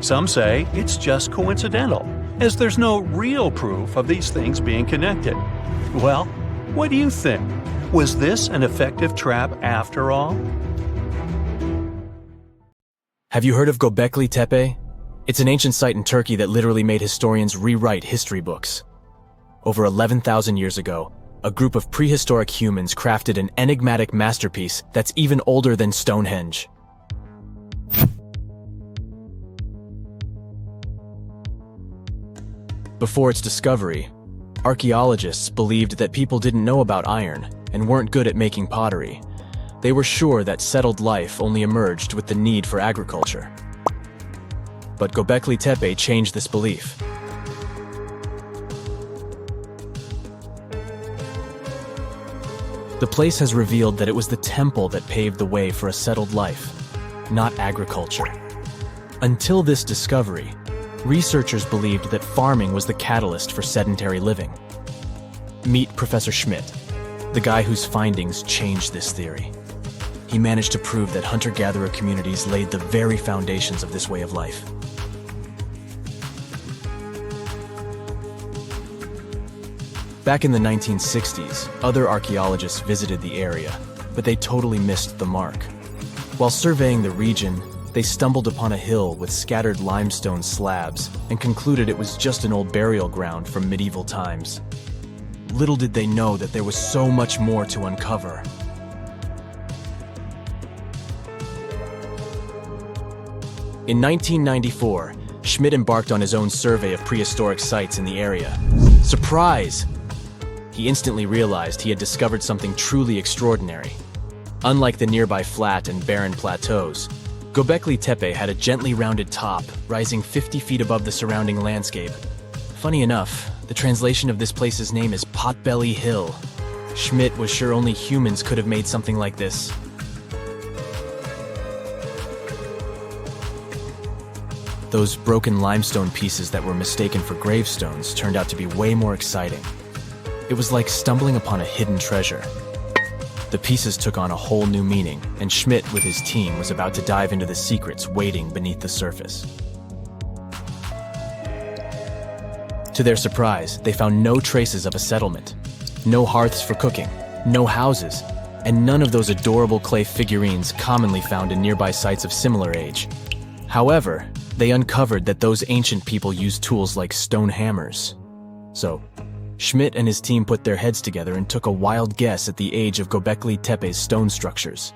Some say it's just coincidental, as there's no real proof of these things being connected. Well, what do you think? Was this an effective trap after all? Have you heard of Gobekli Tepe? It's an ancient site in Turkey that literally made historians rewrite history books. Over 11,000 years ago, a group of prehistoric humans crafted an enigmatic masterpiece that's even older than Stonehenge. Before its discovery, archaeologists believed that people didn't know about iron and weren't good at making pottery. They were sure that settled life only emerged with the need for agriculture. But Gobekli Tepe changed this belief. The place has revealed that it was the temple that paved the way for a settled life, not agriculture. Until this discovery, researchers believed that farming was the catalyst for sedentary living. Meet Professor Schmidt, the guy whose findings changed this theory. He managed to prove that hunter-gatherer communities laid the very foundations of this way of life. Back in the 1960s, other archaeologists visited the area, but they totally missed the mark. While surveying the region, they stumbled upon a hill with scattered limestone slabs and concluded it was just an old burial ground from medieval times. Little did they know that there was so much more to uncover. In 1994, Schmidt embarked on his own survey of prehistoric sites in the area. Surprise! He instantly realized he had discovered something truly extraordinary. Unlike the nearby flat and barren plateaus, Gobekli Tepe had a gently rounded top, rising 50 feet above the surrounding landscape. Funny enough, the translation of this place's name is Potbelly Hill. Schmidt was sure only humans could have made something like this. Those broken limestone pieces that were mistaken for gravestones turned out to be way more exciting. It was like stumbling upon a hidden treasure. The pieces took on a whole new meaning, and Schmidt with his team was about to dive into the secrets waiting beneath the surface. To their surprise, they found no traces of a settlement. No hearths for cooking, no houses, and none of those adorable clay figurines commonly found in nearby sites of similar age. However, they uncovered that those ancient people used tools like stone hammers. So, Schmidt and his team put their heads together and took a wild guess at the age of Gobekli Tepe's stone structures.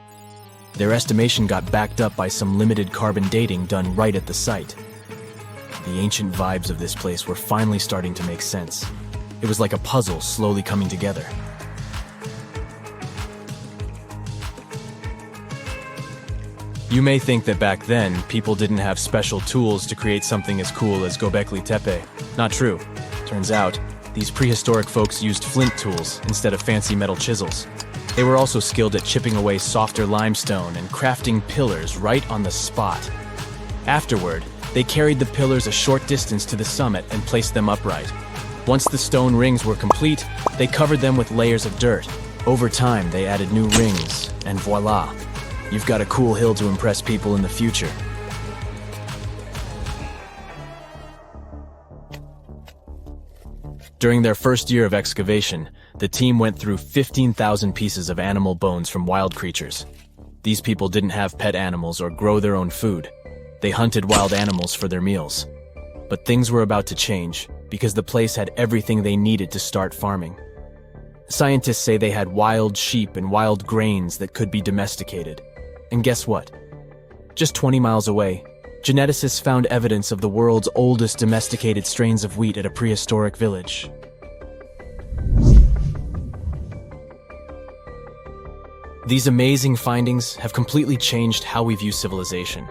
Their estimation got backed up by some limited carbon dating done right at the site. The ancient vibes of this place were finally starting to make sense. It was like a puzzle slowly coming together. You may think that back then, people didn't have special tools to create something as cool as Gobekli Tepe. Not true. Turns out, these prehistoric folks used flint tools instead of fancy metal chisels. They were also skilled at chipping away softer limestone and crafting pillars right on the spot. Afterward, they carried the pillars a short distance to the summit and placed them upright. Once the stone rings were complete, they covered them with layers of dirt. Over time, they added new rings, and voila! You've got a cool hill to impress people in the future. During their first year of excavation, the team went through 15,000 pieces of animal bones from wild creatures. These people didn't have pet animals or grow their own food. They hunted wild animals for their meals. But things were about to change, because the place had everything they needed to start farming. Scientists say they had wild sheep and wild grains that could be domesticated. And guess what? Just 20 miles away, geneticists found evidence of the world's oldest domesticated strains of wheat at a prehistoric village. These amazing findings have completely changed how we view civilization.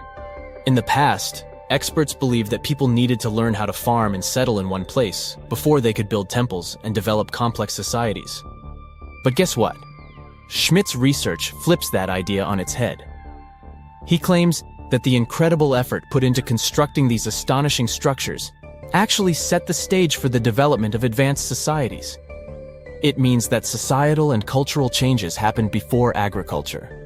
In the past, experts believed that people needed to learn how to farm and settle in one place before they could build temples and develop complex societies. But guess what? Schmidt's research flips that idea on its head. He claims that the incredible effort put into constructing these astonishing structures actually set the stage for the development of advanced societies. It means that societal and cultural changes happened before agriculture.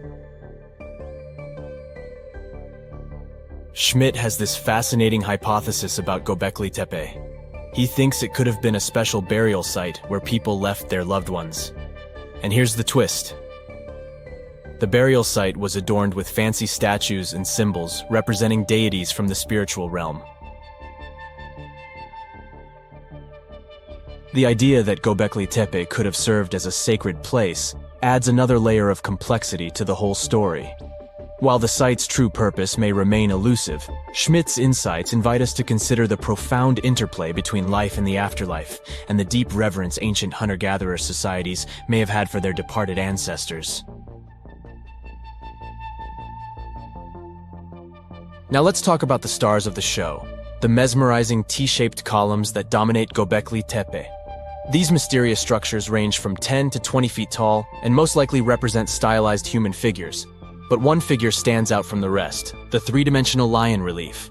Schmidt has this fascinating hypothesis about Gobekli Tepe. He thinks it could have been a special burial site where people left their loved ones. And here's the twist. The burial site was adorned with fancy statues and symbols representing deities from the spiritual realm. The idea that Gobekli Tepe could have served as a sacred place adds another layer of complexity to the whole story. While the site's true purpose may remain elusive, Schmidt's insights invite us to consider the profound interplay between life and the afterlife, and the deep reverence ancient hunter-gatherer societies may have had for their departed ancestors. Now let's talk about the stars of the show, the mesmerizing T-shaped columns that dominate Gobekli Tepe. These mysterious structures range from 10 to 20 feet tall and most likely represent stylized human figures. But one figure stands out from the rest, the three-dimensional lion relief.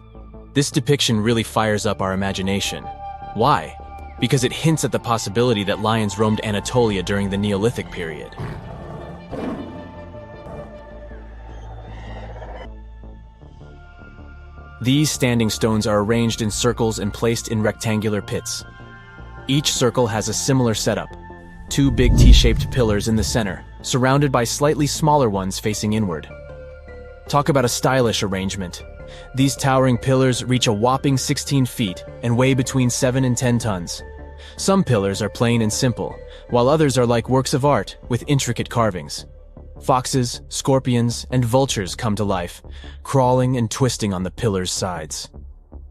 This depiction really fires up our imagination. Why? Because it hints at the possibility that lions roamed Anatolia during the Neolithic period. These standing stones are arranged in circles and placed in rectangular pits. Each circle has a similar setup. Two big T-shaped pillars in the center, surrounded by slightly smaller ones facing inward. Talk about a stylish arrangement. These towering pillars reach a whopping 16 feet and weigh between 7 and 10 tons. Some pillars are plain and simple, while others are like works of art with intricate carvings. Foxes, scorpions, and vultures come to life, crawling and twisting on the pillars' sides.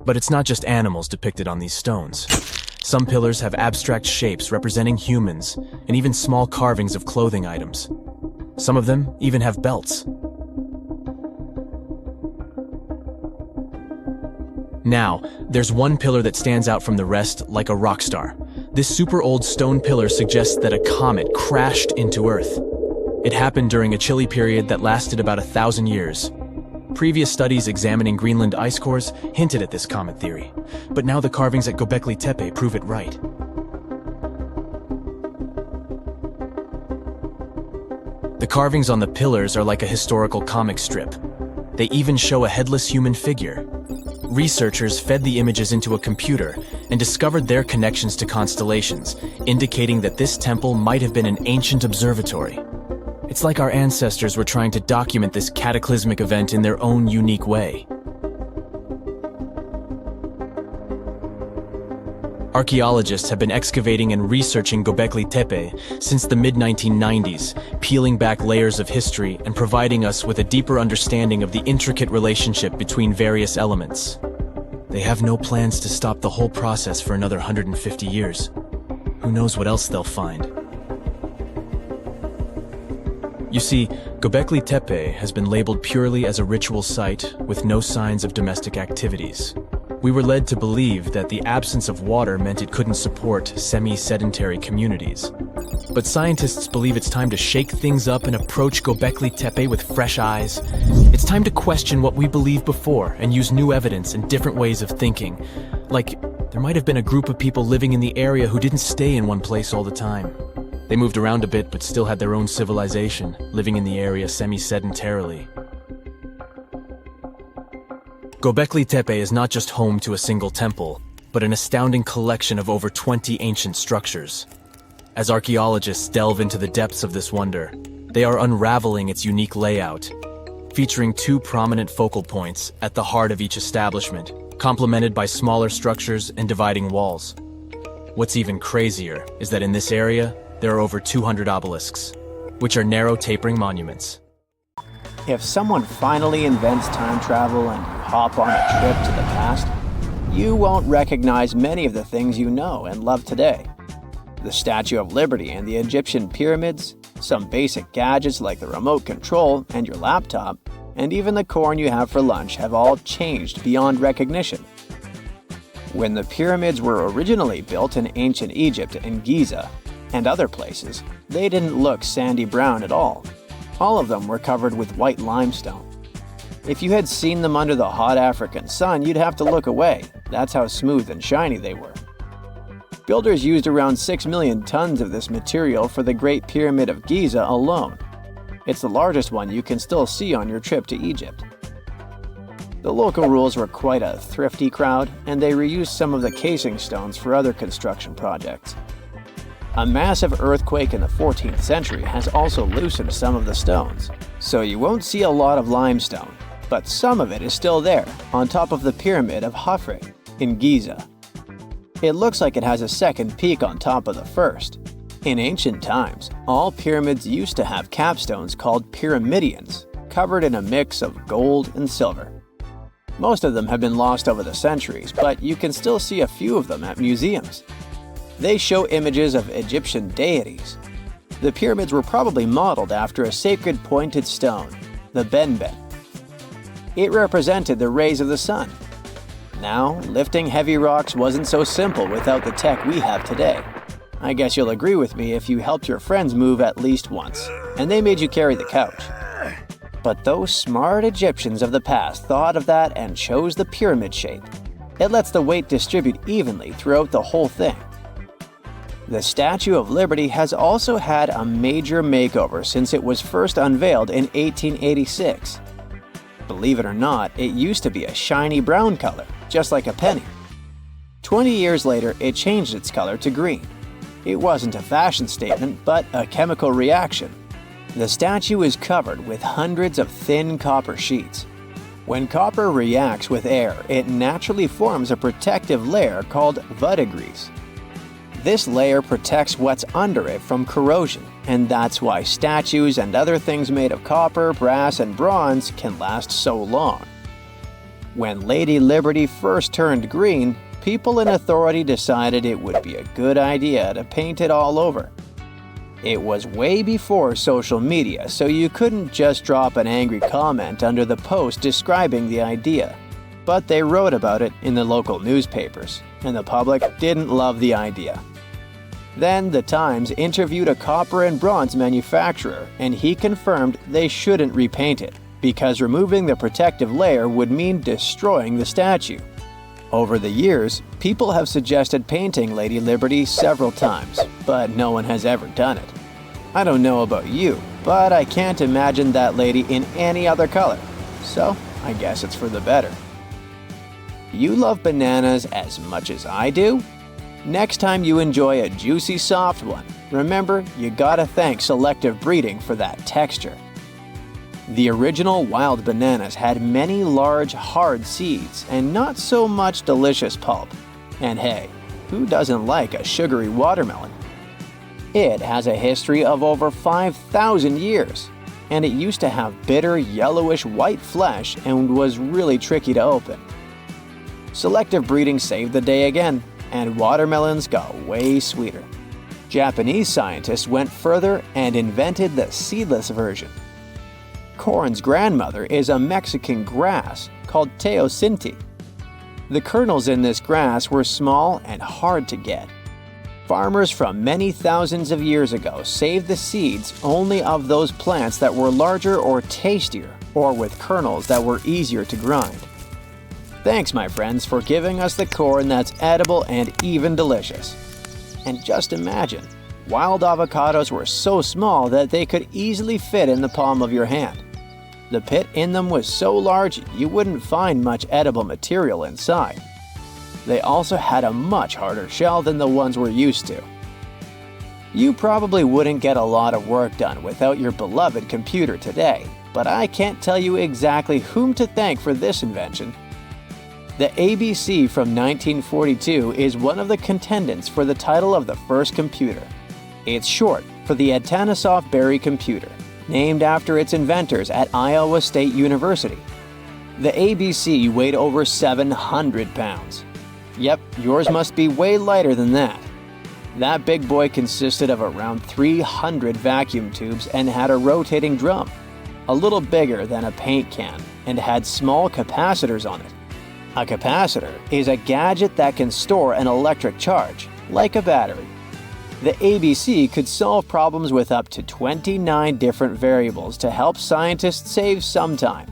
But it's not just animals depicted on these stones. Some pillars have abstract shapes representing humans, and even small carvings of clothing items. Some of them even have belts. Now, there's one pillar that stands out from the rest like a rock star. This super old stone pillar suggests that a comet crashed into Earth. It happened during a chilly period that lasted about 1,000 years. Previous studies examining Greenland ice cores hinted at this comet theory, but now the carvings at Gobekli Tepe prove it right. The carvings on the pillars are like a historical comic strip. They even show a headless human figure. Researchers fed the images into a computer and discovered their connections to constellations, indicating that this temple might have been an ancient observatory. It's like our ancestors were trying to document this cataclysmic event in their own unique way. Archaeologists have been excavating and researching Gobekli Tepe since the mid-1990s, peeling back layers of history and providing us with a deeper understanding of the intricate relationship between various elements. They have no plans to stop the whole process for another 150 years. Who knows what else they'll find? You see, Gobekli Tepe has been labeled purely as a ritual site with no signs of domestic activities. We were led to believe that the absence of water meant it couldn't support semi-sedentary communities. But scientists believe it's time to shake things up and approach Gobekli Tepe with fresh eyes. It's time to question what we believed before and use new evidence and different ways of thinking. Like, there might have been a group of people living in the area who didn't stay in one place all the time. They moved around a bit but still had their own civilization, living in the area semi-sedentarily. Gobekli Tepe is not just home to a single temple, but an astounding collection of over 20 ancient structures. As archaeologists delve into the depths of this wonder, they are unraveling its unique layout, featuring two prominent focal points at the heart of each establishment, complemented by smaller structures and dividing walls. What's even crazier is that in this area, there are over 200 obelisks, which are narrow tapering monuments. If someone finally invents time travel and you hop on a trip to the past, you won't recognize many of the things you know and love today. The Statue of Liberty and the Egyptian pyramids, some basic gadgets like the remote control and your laptop, and even the corn you have for lunch have all changed beyond recognition. When the pyramids were originally built in ancient Egypt and Giza and other places, they didn't look sandy brown at all. All of them were covered with white limestone. If you had seen them under the hot African sun, you'd have to look away. That's how smooth and shiny they were. Builders used around 6 million tons of this material for the Great Pyramid of Giza alone. It's the largest one you can still see on your trip to Egypt. The local rules were quite a thrifty crowd, and they reused some of the casing stones for other construction projects. A massive earthquake in the 14th century has also loosened some of the stones, so you won't see a lot of limestone, but some of it is still there, on top of the Pyramid of Khafre in Giza. It looks like it has a second peak on top of the first. In ancient times, all pyramids used to have capstones called pyramidions, covered in a mix of gold and silver. Most of them have been lost over the centuries, but you can still see a few of them at museums. They show images of Egyptian deities. The pyramids were probably modeled after a sacred pointed stone, the benben. It represented the rays of the sun. Now, lifting heavy rocks wasn't so simple without the tech we have today. I guess you'll agree with me if you helped your friends move at least once, and they made you carry the couch. But those smart Egyptians of the past thought of that and chose the pyramid shape. It lets the weight distribute evenly throughout the whole thing. The Statue of Liberty has also had a major makeover since it was first unveiled in 1886. Believe it or not, it used to be a shiny brown color, just like a penny. 20 years later, it changed its color to green. It wasn't a fashion statement, but a chemical reaction. The statue is covered with hundreds of thin copper sheets. When copper reacts with air, it naturally forms a protective layer called verdigris. This layer protects what's under it from corrosion, and that's why statues and other things made of copper, brass, and bronze can last so long. When Lady Liberty first turned green, people in authority decided it would be a good idea to paint it all over. It was way before social media, so you couldn't just drop an angry comment under the post describing the idea. But they wrote about it in the local newspapers, and the public didn't love the idea. Then the Times interviewed a copper and bronze manufacturer, and he confirmed they shouldn't repaint it, because removing the protective layer would mean destroying the statue. Over the years, people have suggested painting Lady Liberty several times, but no one has ever done it. I don't know about you, but I can't imagine that lady in any other color, so I guess it's for the better. You love bananas as much as I do? Next time you enjoy a juicy soft one, remember you gotta thank selective breeding for that texture. The original wild bananas had many large, hard seeds and not so much delicious pulp. And hey, who doesn't like a sugary watermelon? It has a history of over 5,000 years, and it used to have bitter, yellowish white flesh and was really tricky to open. Selective breeding saved the day again, and watermelons got way sweeter. Japanese scientists went further and invented the seedless version. Corn's grandmother is a Mexican grass called teosinte. The kernels in this grass were small and hard to get. Farmers from many thousands of years ago saved the seeds only of those plants that were larger or tastier, or with kernels that were easier to grind. Thanks, my friends, for giving us the corn that's edible and even delicious. And just imagine, wild avocados were so small that they could easily fit in the palm of your hand. The pit in them was so large you wouldn't find much edible material inside. They also had a much harder shell than the ones we're used to. You probably wouldn't get a lot of work done without your beloved computer today, but I can't tell you exactly whom to thank for this invention. The ABC from 1942 is one of the contendants for the title of the first computer. It's short for the Atanasoff Berry computer, named after its inventors at Iowa State University. The ABC weighed over 700 pounds. Yep, yours must be way lighter than that. That big boy consisted of around 300 vacuum tubes and had a rotating drum, a little bigger than a paint can, and had small capacitors on it. A capacitor is a gadget that can store an electric charge, like a battery. The ABC could solve problems with up to 29 different variables to help scientists save some time.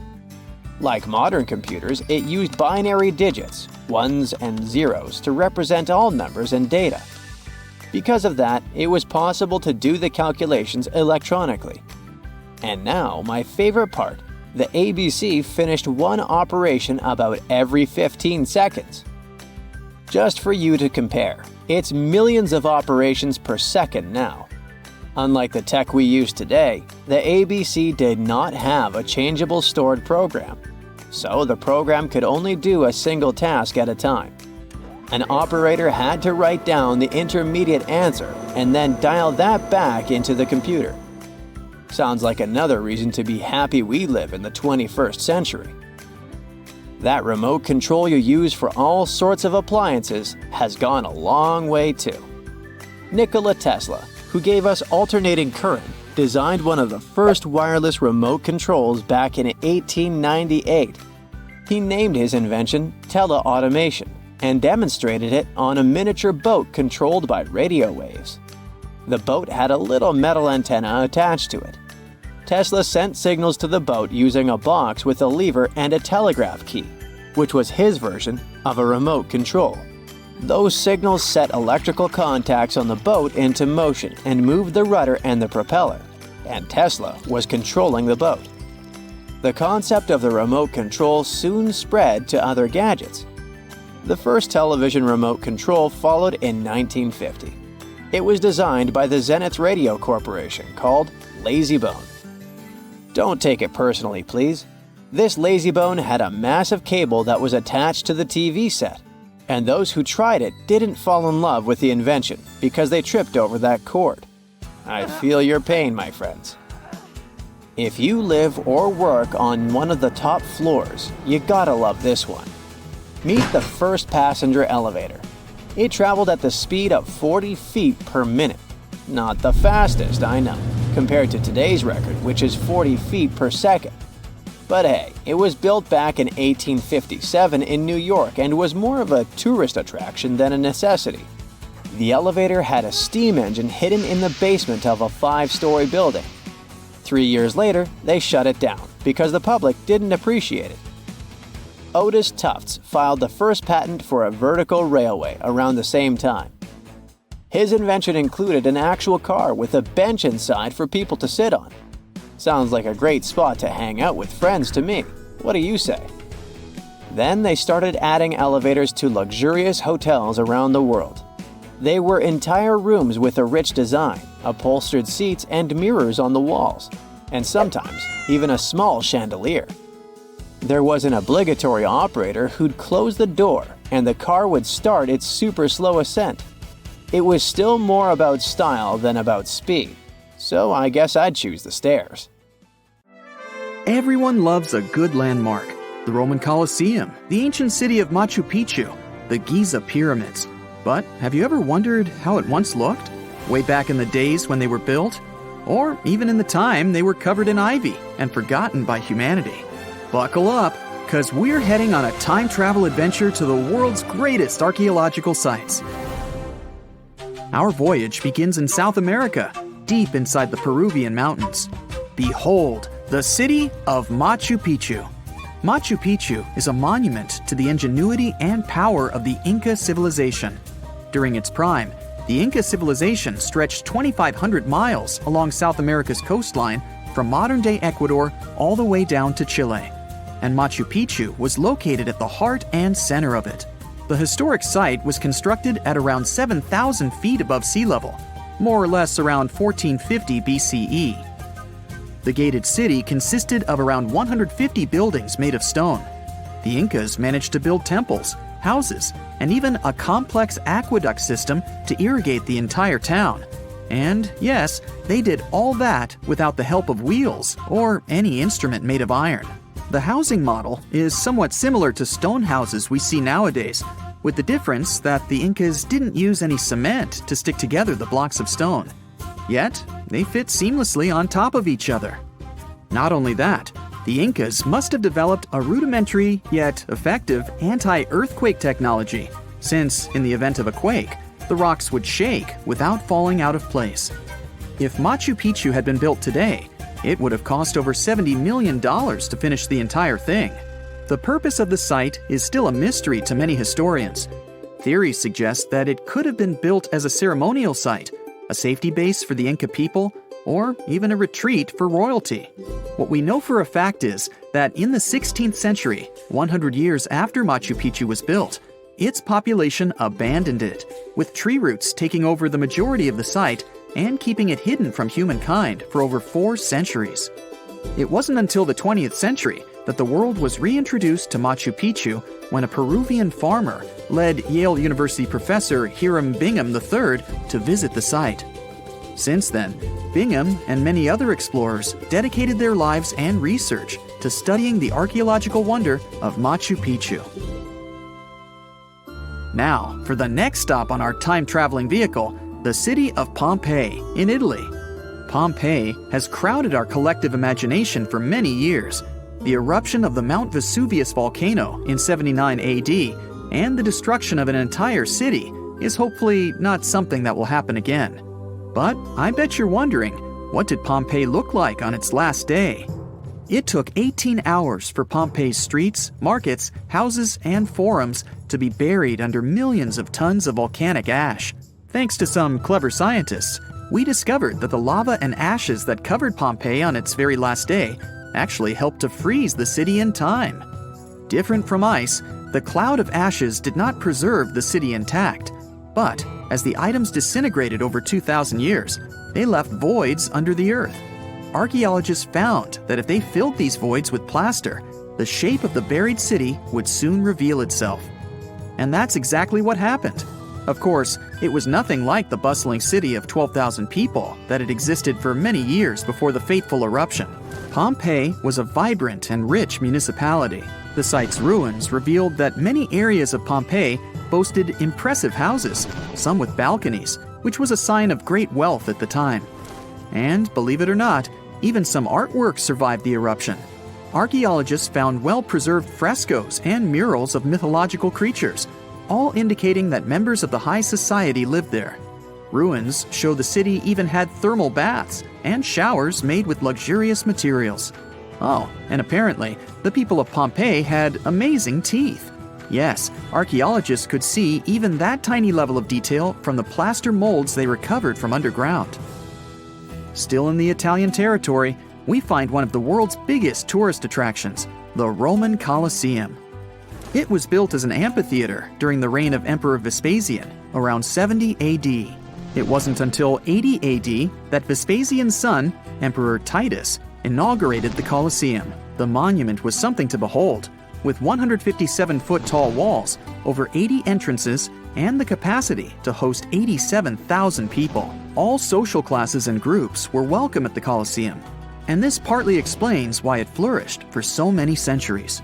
Like modern computers, it used binary digits, ones and zeros, to represent all numbers and data. Because of that, it was possible to do the calculations electronically. And now, my favorite part, the ABC finished one operation about every 15 seconds. Just for you to compare, it's millions of operations per second now. Unlike the tech we use today, the ABC did not have a changeable stored program, so the program could only do a single task at a time. An operator had to write down the intermediate answer and then dial that back into the computer. Sounds like another reason to be happy we live in the 21st century. That remote control you use for all sorts of appliances has gone a long way too. Nikola Tesla, who gave us alternating current, designed one of the first wireless remote controls back in 1898. He named his invention teleautomation and demonstrated it on a miniature boat controlled by radio waves. The boat had a little metal antenna attached to it. Tesla sent signals to the boat using a box with a lever and a telegraph key, which was his version of a remote control. Those signals set electrical contacts on the boat into motion and moved the rudder and the propeller, and Tesla was controlling the boat. The concept of the remote control soon spread to other gadgets. The first television remote control followed in 1950. It was designed by the Zenith Radio Corporation called Lazy Bone. Don't take it personally, please. This lazybone had a massive cable that was attached to the TV set, and those who tried it didn't fall in love with the invention because they tripped over that cord. I feel your pain, my friends. If you live or work on one of the top floors, you gotta love this one. Meet the first passenger elevator. It traveled at the speed of 40 feet per minute. Not the fastest, I know, compared to today's record, which is 40 feet per second. But hey, it was built back in 1857 in New York and was more of a tourist attraction than a necessity. The elevator had a steam engine hidden in the basement of a 5-story building. 3 years later, they shut it down because the public didn't appreciate it. Otis Tufts filed the first patent for a vertical railway around the same time. His invention included an actual car with a bench inside for people to sit on. Sounds like a great spot to hang out with friends to me. What do you say? Then they started adding elevators to luxurious hotels around the world. They were entire rooms with a rich design, upholstered seats and mirrors on the walls, and sometimes even a small chandelier. There was an obligatory operator who'd close the door and the car would start its super slow ascent. It was still more about style than about speed, so I guess I'd choose the stairs. Everyone loves a good landmark. The Roman Colosseum, the ancient city of Machu Picchu, the Giza pyramids. But have you ever wondered how it once looked? Way back in the days when they were built? Or even in the time they were covered in ivy and forgotten by humanity? Buckle up, because we're heading on a time travel adventure to the world's greatest archaeological sites. Our voyage begins in South America, deep inside the Peruvian mountains. Behold, the city of Machu Picchu. Machu Picchu is a monument to the ingenuity and power of the Inca civilization. During its prime, the Inca civilization stretched 2,500 miles along South America's coastline from modern-day Ecuador all the way down to Chile. And Machu Picchu was located at the heart and center of it. The historic site was constructed at around 7,000 feet above sea level, more or less around 1450 BCE. The gated city consisted of around 150 buildings made of stone. The Incas managed to build temples, houses, and even a complex aqueduct system to irrigate the entire town. And yes, they did all that without the help of wheels or any instrument made of iron. The housing model is somewhat similar to stone houses we see nowadays, with the difference that the Incas didn't use any cement to stick together the blocks of stone. Yet, they fit seamlessly on top of each other. Not only that, the Incas must have developed a rudimentary yet effective anti-earthquake technology, since, in the event of a quake, the rocks would shake without falling out of place. If Machu Picchu had been built today, it would have cost over $70 million to finish the entire thing. The purpose of the site is still a mystery to many historians. Theories suggest that it could have been built as a ceremonial site, a safety base for the Inca people, or even a retreat for royalty. What we know for a fact is that in the 16th century, 100 years after Machu Picchu was built, its population abandoned it, with tree roots taking over the majority of the site and keeping it hidden from humankind for over 4 centuries. It wasn't until the 20th century that the world was reintroduced to Machu Picchu when a Peruvian farmer led Yale University professor Hiram Bingham III to visit the site. Since then, Bingham and many other explorers dedicated their lives and research to studying the archaeological wonder of Machu Picchu. Now, for the next stop on our time-traveling vehicle, the city of Pompeii in Italy. Pompeii has crowded our collective imagination for many years. The eruption of the Mount Vesuvius volcano in 79 AD and the destruction of an entire city is hopefully not something that will happen again. But I bet you're wondering, what did Pompeii look like on its last day? It took 18 hours for Pompeii's streets, markets, houses, and forums to be buried under millions of tons of volcanic ash. Thanks to some clever scientists, we discovered that the lava and ashes that covered Pompeii on its very last day actually helped to freeze the city in time. Different from ice, the cloud of ashes did not preserve the city intact, but as the items disintegrated over 2,000 years, they left voids under the earth. archaeologists found that if they filled these voids with plaster, the shape of the buried city would soon reveal itself. And that's exactly what happened. Of course, it was nothing like the bustling city of 12,000 people that had existed for many years before the fateful eruption. Pompeii was a vibrant and rich municipality. The site's ruins revealed that many areas of Pompeii boasted impressive houses, some with balconies, which was a sign of great wealth at the time. And, believe it or not, even some artwork survived the eruption. Archaeologists found well-preserved frescoes and murals of mythological creatures, all indicating that members of the high society lived there. Ruins show the city even had thermal baths and showers made with luxurious materials. Oh, and apparently, the people of Pompeii had amazing teeth. Yes, archaeologists could see even that tiny level of detail from the plaster molds they recovered from underground. Still in the Italian territory, we find one of the world's biggest tourist attractions, the Roman Colosseum. It was built as an amphitheater during the reign of Emperor Vespasian, around 70 AD. It wasn't until 80 AD that Vespasian's son, Emperor Titus, inaugurated the Colosseum. The monument was something to behold, with 157-foot-tall walls, over 80 entrances, and the capacity to host 87,000 people. All social classes and groups were welcome at the Colosseum, and this partly explains why it flourished for so many centuries.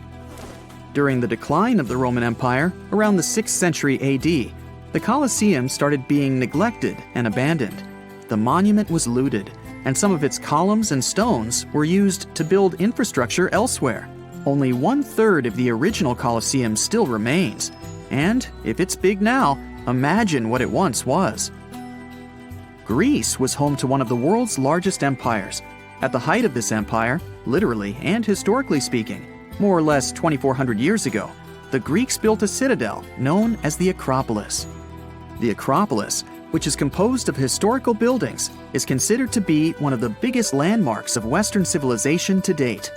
During the decline of the Roman Empire, around the 6th century AD, the Colosseum started being neglected and abandoned. The monument was looted, and some of its columns and stones were used to build infrastructure elsewhere. Only 1/3 of the original Colosseum still remains, and if it's big now, imagine what it once was. Greece was home to one of the world's largest empires. At the height of this empire, literally and historically speaking, more or less 2,400 years ago, the Greeks built a citadel known as the Acropolis. The Acropolis, which is composed of historical buildings, is considered to be one of the biggest landmarks of Western civilization to date.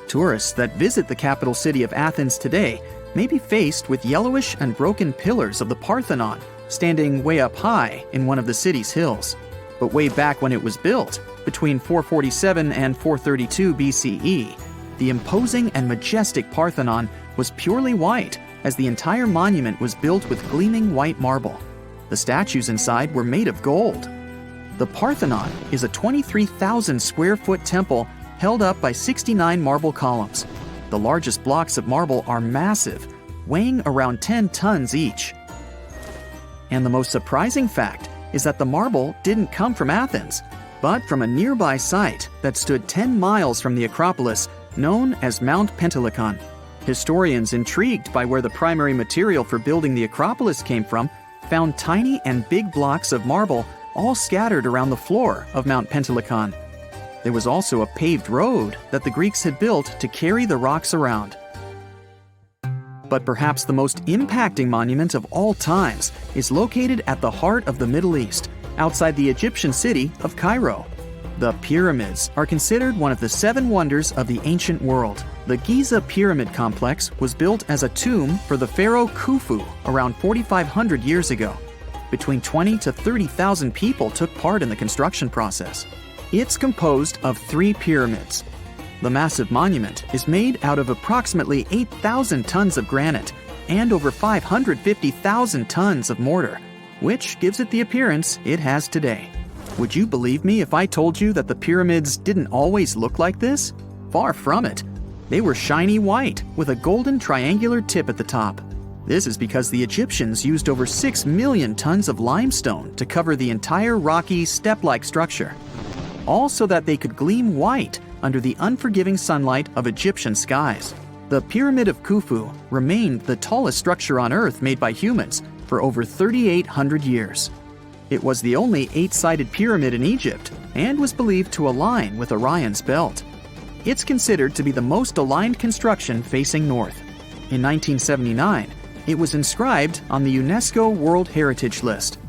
Tourists that visit the capital city of Athens today may be faced with yellowish and broken pillars of the Parthenon, standing way up high in one of the city's hills. But way back when it was built, between 447 and 432 BCE, the imposing and majestic Parthenon was purely white, as the entire monument was built with gleaming white marble. The statues inside were made of gold. The Parthenon is a 23,000 square foot temple held up by 69 marble columns. The largest blocks of marble are massive, weighing around 10 tons each. And the most surprising fact is that the marble didn't come from Athens, but from a nearby site that stood 10 miles from the Acropolis, known as Mount Pentelicon. Historians intrigued by where the primary material for building the Acropolis came from found tiny and big blocks of marble all scattered around the floor of Mount Pentelicon. There was also a paved road that the Greeks had built to carry the rocks around. But perhaps the most impacting monument of all times is located at the heart of the Middle East, outside the Egyptian city of Cairo. The pyramids are considered one of the 7 wonders of the ancient world. The Giza pyramid complex was built as a tomb for the pharaoh Khufu around 4,500 years ago. Between 20 to 30,000 people took part in the construction process. It's composed of 3 pyramids. The massive monument is made out of approximately 8,000 tons of granite and over 550,000 tons of mortar, which gives it the appearance it has today. Would you believe me if I told you that the pyramids didn't always look like this? Far from it. They were shiny white with a golden triangular tip at the top. This is because the Egyptians used over 6 million tons of limestone to cover the entire rocky, step-like structure, all so that they could gleam white under the unforgiving sunlight of Egyptian skies. The Pyramid of Khufu remained the tallest structure on Earth made by humans for over 3,800 years. It was the only 8-sided pyramid in Egypt and was believed to align with Orion's belt. It's considered to be the most aligned construction facing north. In 1979, it was inscribed on the UNESCO World Heritage List.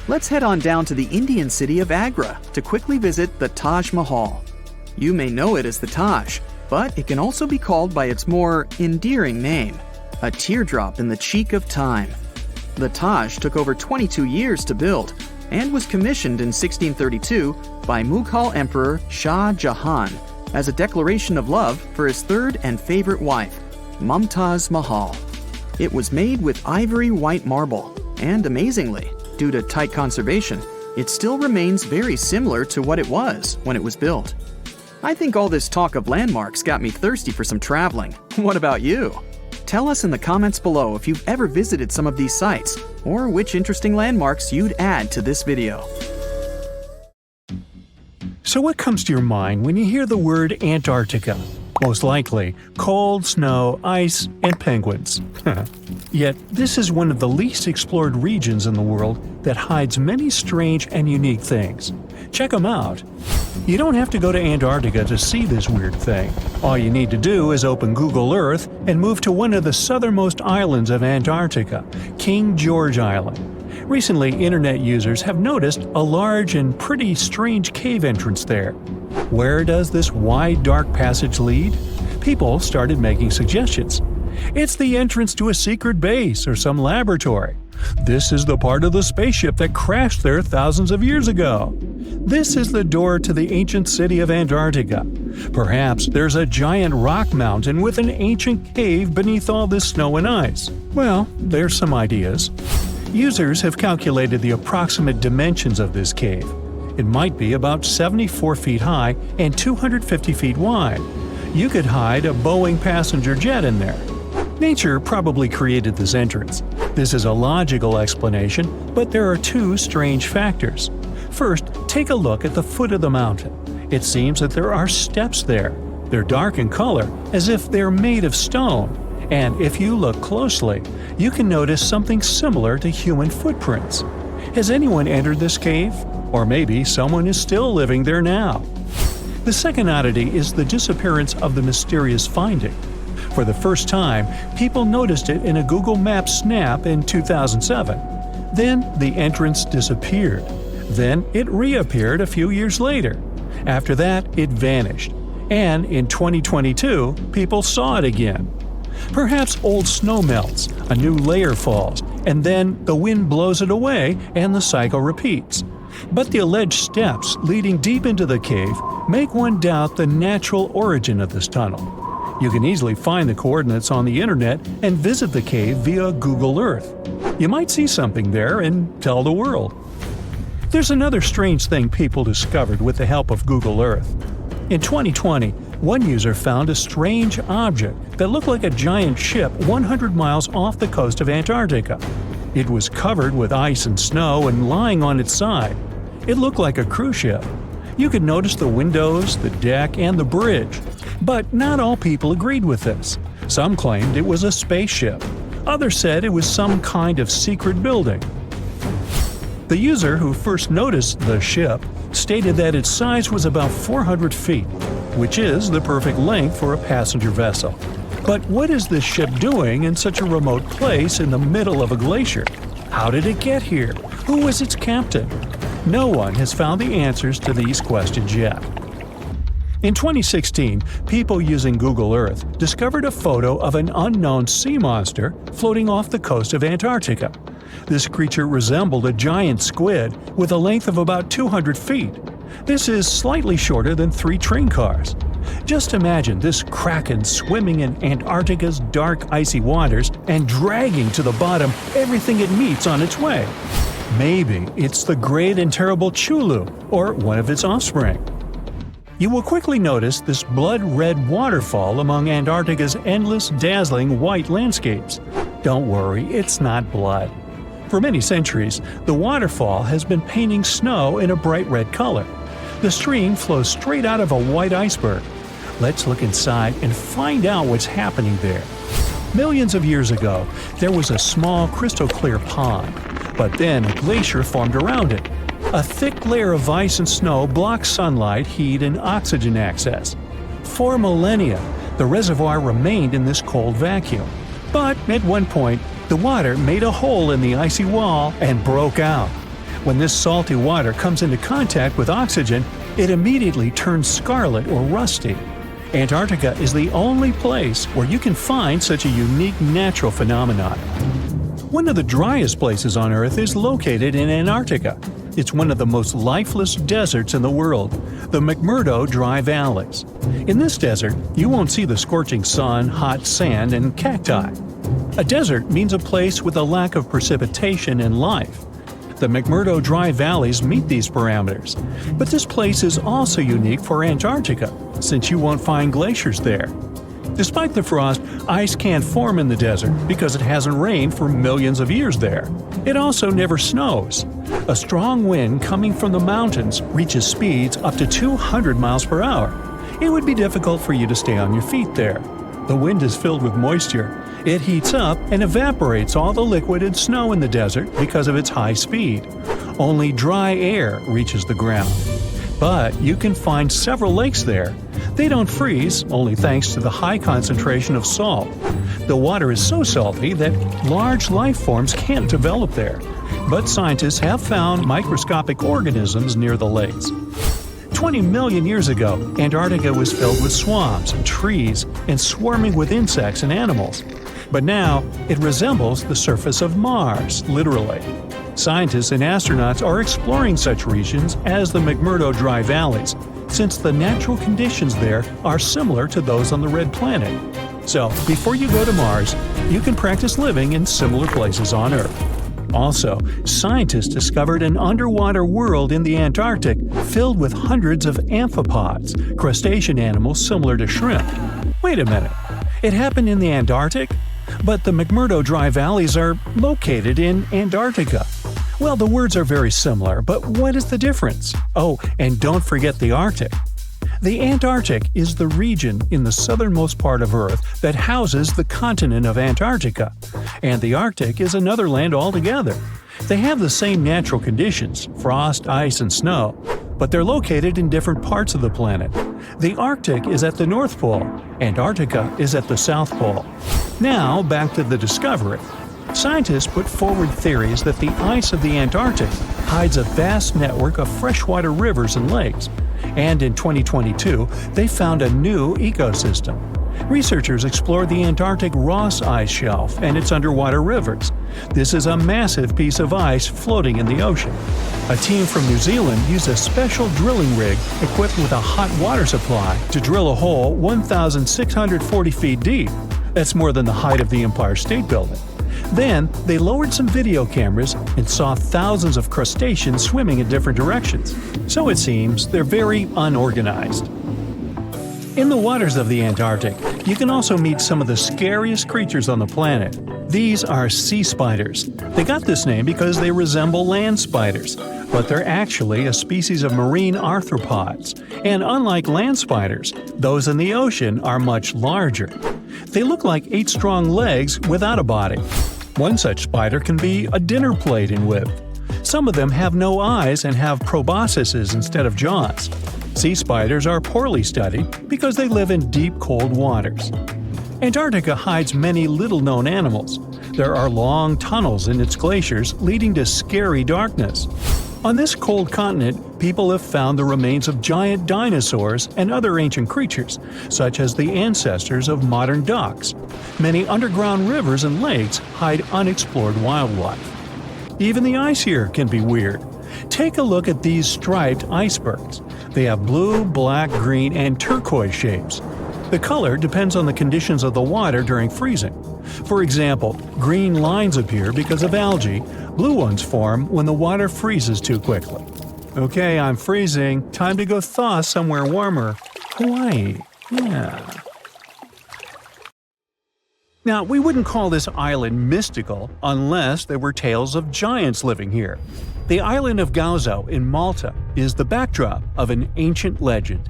Let's head on down to the Indian city of Agra to quickly visit the Taj Mahal. You may know it as the Taj, but it can also be called by its more endearing name, a teardrop in the cheek of time. The Taj took over 22 years to build, and was commissioned in 1632 by Mughal Emperor Shah Jahan as a declaration of love for his third and favorite wife, Mumtaz Mahal. It was made with ivory white marble, and amazingly, due to tight conservation, it still remains very similar to what it was when it was built. I think all this talk of landmarks got me thirsty for some traveling. What about you? Tell us in the comments below if you've ever visited some of these sites, or which interesting landmarks you'd add to this video. So what comes to your mind when you hear the word Antarctica? Most likely, cold, snow, ice, and penguins. Yet, this is one of the least explored regions in the world that hides many strange and unique things. Check them out. You don't have to go to Antarctica to see this weird thing. All you need to do is open Google Earth and move to one of the southernmost islands of Antarctica, King George Island. Recently, internet users have noticed a large and pretty strange cave entrance there. Where does this wide, dark passage lead? People started making suggestions. It's the entrance to a secret base or some laboratory. This is the part of the spaceship that crashed there thousands of years ago. This is the door to the ancient city of Antarctica. Perhaps there's a giant rock mountain with an ancient cave beneath all this snow and ice. Well, there's some ideas. Users have calculated the approximate dimensions of this cave. It might be about 74 feet high and 250 feet wide. You could hide a Boeing passenger jet in there. Nature probably created this entrance. This is a logical explanation, but there are two strange factors. First, take a look at the foot of the mountain. It seems that there are steps there. They're dark in color, as if they're made of stone. And if you look closely, you can notice something similar to human footprints. Has anyone entered this cave? Or maybe someone is still living there now. The second oddity is the disappearance of the mysterious finding. For the first time, people noticed it in a Google Maps snap in 2007. Then the entrance disappeared. Then it reappeared a few years later. After that, it vanished. And in 2022, people saw it again. Perhaps old snow melts, a new layer falls, and then the wind blows it away and the cycle repeats. But the alleged steps leading deep into the cave make one doubt the natural origin of this tunnel. You can easily find the coordinates on the internet and visit the cave via Google Earth. You might see something there and tell the world. There's another strange thing people discovered with the help of Google Earth. In 2020, one user found a strange object that looked like a giant ship 100 miles off the coast of Antarctica. It was covered with ice and snow and lying on its side. It looked like a cruise ship. You could notice the windows, the deck, and the bridge. But not all people agreed with this. Some claimed it was a spaceship. Others said it was some kind of secret building. The user who first noticed the ship stated that its size was about 400 feet, which is the perfect length for a passenger vessel. But what is this ship doing in such a remote place in the middle of a glacier? How did it get here? Who was its captain? No one has found the answers to these questions yet. In 2016, people using Google Earth discovered a photo of an unknown sea monster floating off the coast of Antarctica. This creature resembled a giant squid with a length of about 200 feet. This is slightly shorter than 3 train cars. Just imagine this kraken swimming in Antarctica's dark, icy waters and dragging to the bottom everything it meets on its way. Maybe it's the great and terrible Chulu, or one of its offspring. You will quickly notice this blood-red waterfall among Antarctica's endless, dazzling white landscapes. Don't worry, it's not blood. For many centuries, the waterfall has been painting snow in a bright red color. The stream flows straight out of a white iceberg. Let's look inside and find out what's happening there. Millions of years ago, there was a small crystal-clear pond, but then a glacier formed around it. A thick layer of ice and snow blocked sunlight, heat, and oxygen access. For millennia, the reservoir remained in this cold vacuum. But at one point, the water made a hole in the icy wall and broke out. When this salty water comes into contact with oxygen, it immediately turns scarlet or rusty. Antarctica is the only place where you can find such a unique natural phenomenon. One of the driest places on Earth is located in Antarctica. It's one of the most lifeless deserts in the world, the McMurdo Dry Valleys. In this desert, you won't see the scorching sun, hot sand, and cacti. A desert means a place with a lack of precipitation and life. The McMurdo Dry Valleys meet these parameters. But this place is also unique for Antarctica, since you won't find glaciers there. Despite the frost, ice can't form in the desert because it hasn't rained for millions of years there. It also never snows. A strong wind coming from the mountains reaches speeds up to 200 miles per hour. It would be difficult for you to stay on your feet there. The wind is filled with moisture. It heats up and evaporates all the liquid and snow in the desert because of its high speed. Only dry air reaches the ground. But you can find several lakes there. They don't freeze, only thanks to the high concentration of salt. The water is so salty that large life forms can't develop there. But scientists have found microscopic organisms near the lakes. 20 million years ago, Antarctica was filled with swamps and trees and swarming with insects and animals. But now, it resembles the surface of Mars, literally. Scientists and astronauts are exploring such regions as the McMurdo Dry Valleys, since the natural conditions there are similar to those on the Red Planet. So, before you go to Mars, you can practice living in similar places on Earth. Also, scientists discovered an underwater world in the Antarctic filled with hundreds of amphipods, crustacean animals similar to shrimp. Wait a minute, it happened in the Antarctic? But the McMurdo Dry Valleys are located in Antarctica. Well, the words are very similar, but what is the difference? Oh, and don't forget the Arctic. The Antarctic is the region in the southernmost part of Earth that houses the continent of Antarctica, and the Arctic is another land altogether. They have the same natural conditions, frost, ice, and snow, but they're located in different parts of the planet. The Arctic is at the North Pole, Antarctica is at the South Pole. Now, back to the discovery. Scientists put forward theories that the ice of the Antarctic hides a vast network of freshwater rivers and lakes, and in 2022, they found a new ecosystem. Researchers explored the Antarctic Ross Ice Shelf and its underwater rivers. This is a massive piece of ice floating in the ocean. A team from New Zealand used a special drilling rig equipped with a hot water supply to drill a hole 1,640 feet deep. That's more than the height of the Empire State Building. Then, they lowered some video cameras and saw thousands of crustaceans swimming in different directions. So it seems they're very unorganized. In the waters of the Antarctic, you can also meet some of the scariest creatures on the planet. These are sea spiders. They got this name because they resemble land spiders, but they're actually a species of marine arthropods. And unlike land spiders, those in the ocean are much larger. They look like 8 strong legs without a body. One such spider can be a dinner plate in width. Some of them have no eyes and have proboscises instead of jaws. Sea spiders are poorly studied because they live in deep, cold waters. Antarctica hides many little-known animals. There are long tunnels in its glaciers leading to scary darkness. On this cold continent, people have found the remains of giant dinosaurs and other ancient creatures, such as the ancestors of modern ducks. Many underground rivers and lakes hide unexplored wildlife. Even the ice here can be weird. Take a look at these striped icebergs. They have blue, black, green, and turquoise shapes. The color depends on the conditions of the water during freezing. For example, green lines appear because of algae. Blue ones form when the water freezes too quickly. Okay, I'm freezing. Time to go thaw somewhere warmer. Hawaii. Yeah. Now, we wouldn't call this island mystical unless there were tales of giants living here. The island of Gozo in Malta is the backdrop of an ancient legend.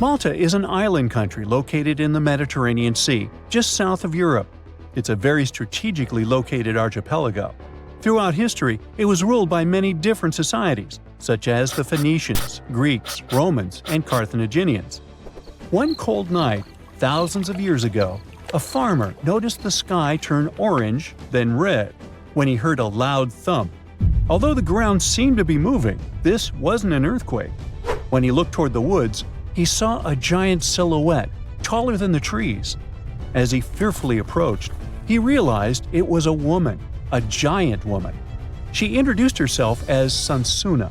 Malta is an island country located in the Mediterranean Sea, just south of Europe. It's a very strategically located archipelago. Throughout history, it was ruled by many different societies, such as the Phoenicians, Greeks, Romans, and Carthaginians. One cold night, thousands of years ago, a farmer noticed the sky turn orange, then red, when he heard a loud thump. Although the ground seemed to be moving, this wasn't an earthquake. When he looked toward the woods, he saw a giant silhouette, taller than the trees. As he fearfully approached, he realized it was a woman, a giant woman. She introduced herself as Sansuna.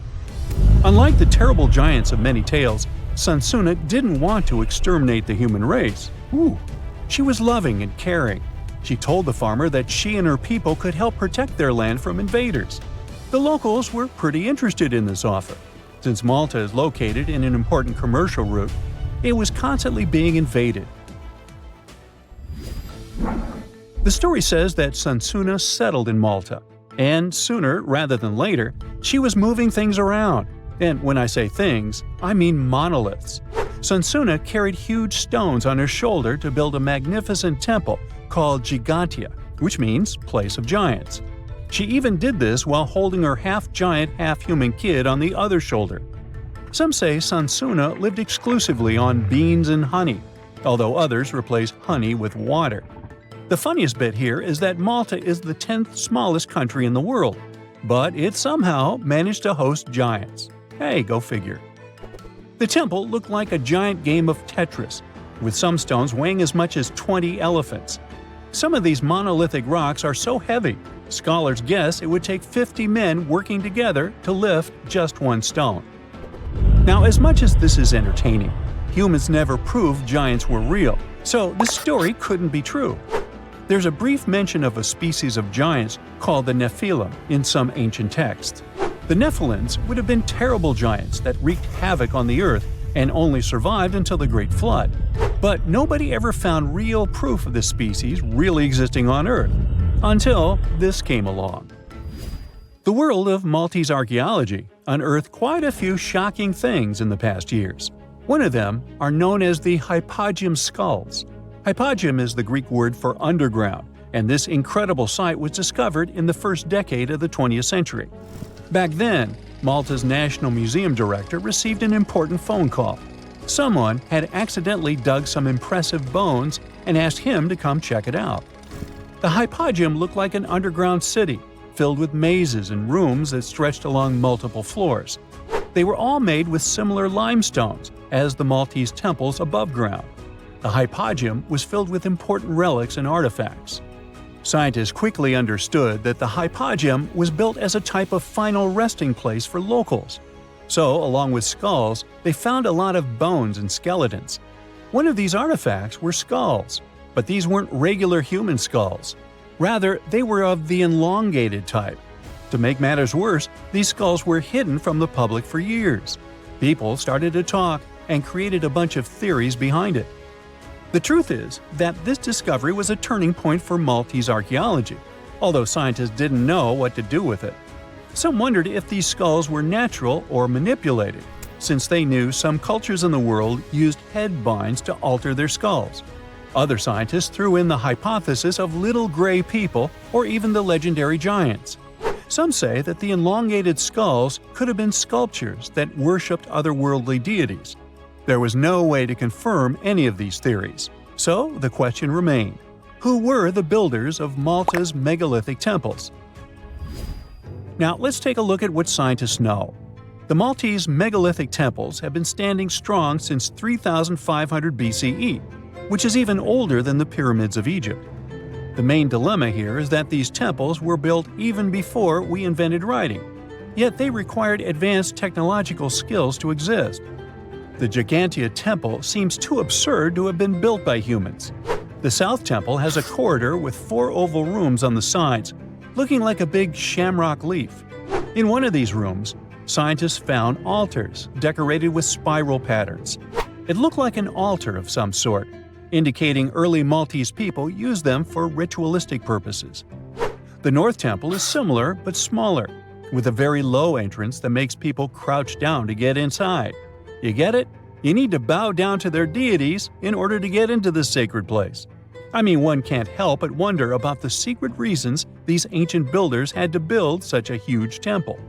Unlike the terrible giants of many tales, Sansuna didn't want to exterminate the human race. She was loving and caring. She told the farmer that she and her people could help protect their land from invaders. The locals were pretty interested in this offer. Since Malta is located in an important commercial route, it was constantly being invaded. The story says that Sansuna settled in Malta, and sooner rather than later, she was moving things around. And when I say things, I mean monoliths. Sansuna carried huge stones on her shoulder to build a magnificent temple called Gigantia, which means place of giants. She even did this while holding her half-giant, half-human kid on the other shoulder. Some say Sansuna lived exclusively on beans and honey, although others replace honey with water. The funniest bit here is that Malta is the 10th smallest country in the world, but it somehow managed to host giants. Hey, go figure. The temple looked like a giant game of Tetris, with some stones weighing as much as 20 elephants. Some of these monolithic rocks are so heavy, scholars guess it would take 50 men working together to lift just one stone. Now, as much as this is entertaining, humans never proved giants were real, so this story couldn't be true. There's a brief mention of a species of giants called the Nephilim in some ancient texts. The Nephilims would have been terrible giants that wreaked havoc on the earth and only survived until the Great Flood. But nobody ever found real proof of this species really existing on Earth, until this came along. The world of Maltese archaeology unearthed quite a few shocking things in the past years. One of them are known as the hypogeum skulls. Hypogeum is the Greek word for underground, and this incredible site was discovered in the first decade of the 20th century. Back then, Malta's National Museum director received an important phone call. Someone had accidentally dug some impressive bones and asked him to come check it out. The hypogeum looked like an underground city, filled with mazes and rooms that stretched along multiple floors. They were all made with similar limestones as the Maltese temples above ground. The hypogeum was filled with important relics and artifacts. Scientists quickly understood that the hypogeum was built as a type of final resting place for locals. So, along with skulls, they found a lot of bones and skeletons. One of these artifacts were skulls, but these weren't regular human skulls. Rather, they were of the elongated type. To make matters worse, these skulls were hidden from the public for years. People started to talk and created a bunch of theories behind it. The truth is that this discovery was a turning point for Maltese archaeology, although scientists didn't know what to do with it. Some wondered if these skulls were natural or manipulated, since they knew some cultures in the world used head binds to alter their skulls. Other scientists threw in the hypothesis of little gray people or even the legendary giants. Some say that the elongated skulls could have been sculptures that worshipped otherworldly deities. There was no way to confirm any of these theories, so the question remained: who were the builders of Malta's megalithic temples? Now let's take a look at what scientists know. The Maltese megalithic temples have been standing strong since 3500 BCE, which is even older than the pyramids of Egypt. The main dilemma here is that these temples were built even before we invented writing, yet they required advanced technological skills to exist. The Gigantia Temple seems too absurd to have been built by humans. The South Temple has a corridor with 4 oval rooms on the sides, looking like a big shamrock leaf. In one of these rooms, scientists found altars decorated with spiral patterns. It looked like an altar of some sort, indicating early Maltese people used them for ritualistic purposes. The North Temple is similar but smaller, with a very low entrance that makes people crouch down to get inside. You get it? You need to bow down to their deities in order to get into this sacred place. I mean, one can't help but wonder about the secret reasons these ancient builders had to build such a huge temple.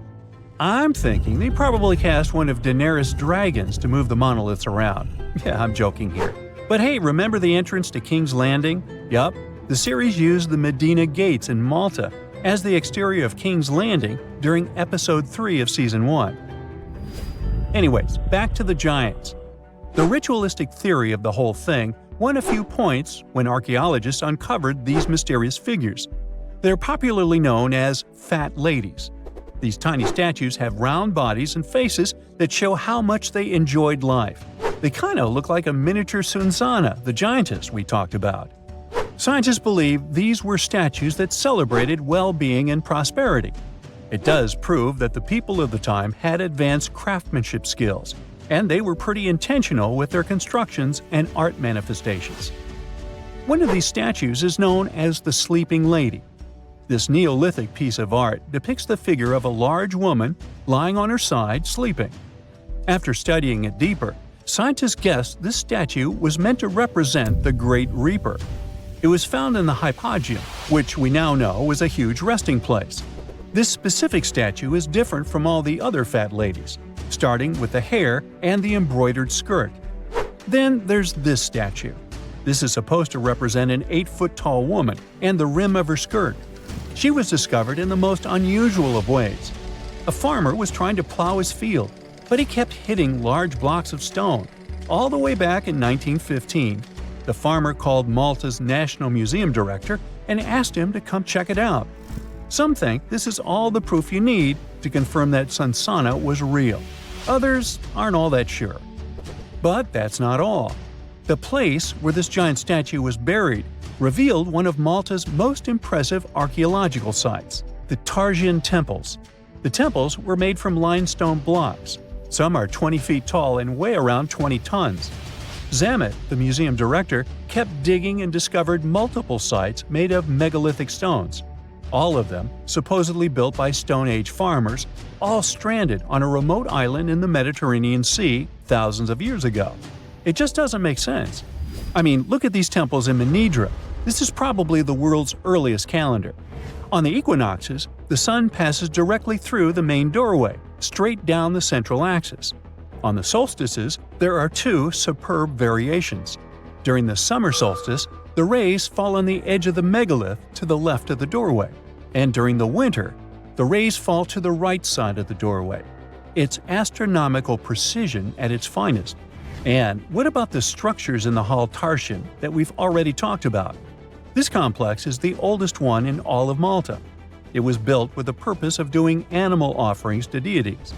I'm thinking they probably cast one of Daenerys' dragons to move the monoliths around. Yeah, I'm joking here. But hey, remember the entrance to King's Landing? Yup, the series used the Medina Gates in Malta as the exterior of King's Landing during Episode 3 of Season 1. Anyways, back to the giants. The ritualistic theory of the whole thing won a few points when archaeologists uncovered these mysterious figures. They're popularly known as fat ladies, These tiny statues have round bodies and faces that show how much they enjoyed life. They kinda look like a miniature Sunsana, the giantess we talked about. Scientists believe these were statues that celebrated well-being and prosperity. It does prove that the people of the time had advanced craftsmanship skills, and they were pretty intentional with their constructions and art manifestations. One of these statues is known as the Sleeping Lady. This Neolithic piece of art depicts the figure of a large woman lying on her side sleeping. After studying it deeper, scientists guessed this statue was meant to represent the Great Reaper. It was found in the hypogeum, which we now know is a huge resting place. This specific statue is different from all the other fat ladies, starting with the hair and the embroidered skirt. Then there's this statue. This is supposed to represent an 8-foot-tall woman and the rim of her skirt. She was discovered in the most unusual of ways. A farmer was trying to plow his field, but he kept hitting large blocks of stone. All the way back in 1915, the farmer called Malta's National Museum director and asked him to come check it out. Some think this is all the proof you need to confirm that Sunsana was real. Others aren't all that sure. But that's not all. The place where this giant statue was buried revealed one of Malta's most impressive archaeological sites, the Tarsian temples. The temples were made from limestone blocks. Some are 20 feet tall and weigh around 20 tons. Zamet, the museum director, kept digging and discovered multiple sites made of megalithic stones. All of them supposedly built by Stone Age farmers, all stranded on a remote island in the Mediterranean Sea thousands of years ago. It just doesn't make sense. I mean, look at these temples in Manidra. This is probably the world's earliest calendar. On the equinoxes, the sun passes directly through the main doorway, straight down the central axis. On the solstices, there are two superb variations. During the summer solstice, the rays fall on the edge of the megalith to the left of the doorway, and during the winter, the rays fall to the right side of the doorway. It's astronomical precision at its finest. And what about the structures in the Hall Tarsian that we've already talked about? This complex is the oldest one in all of Malta. It was built with the purpose of doing animal offerings to deities.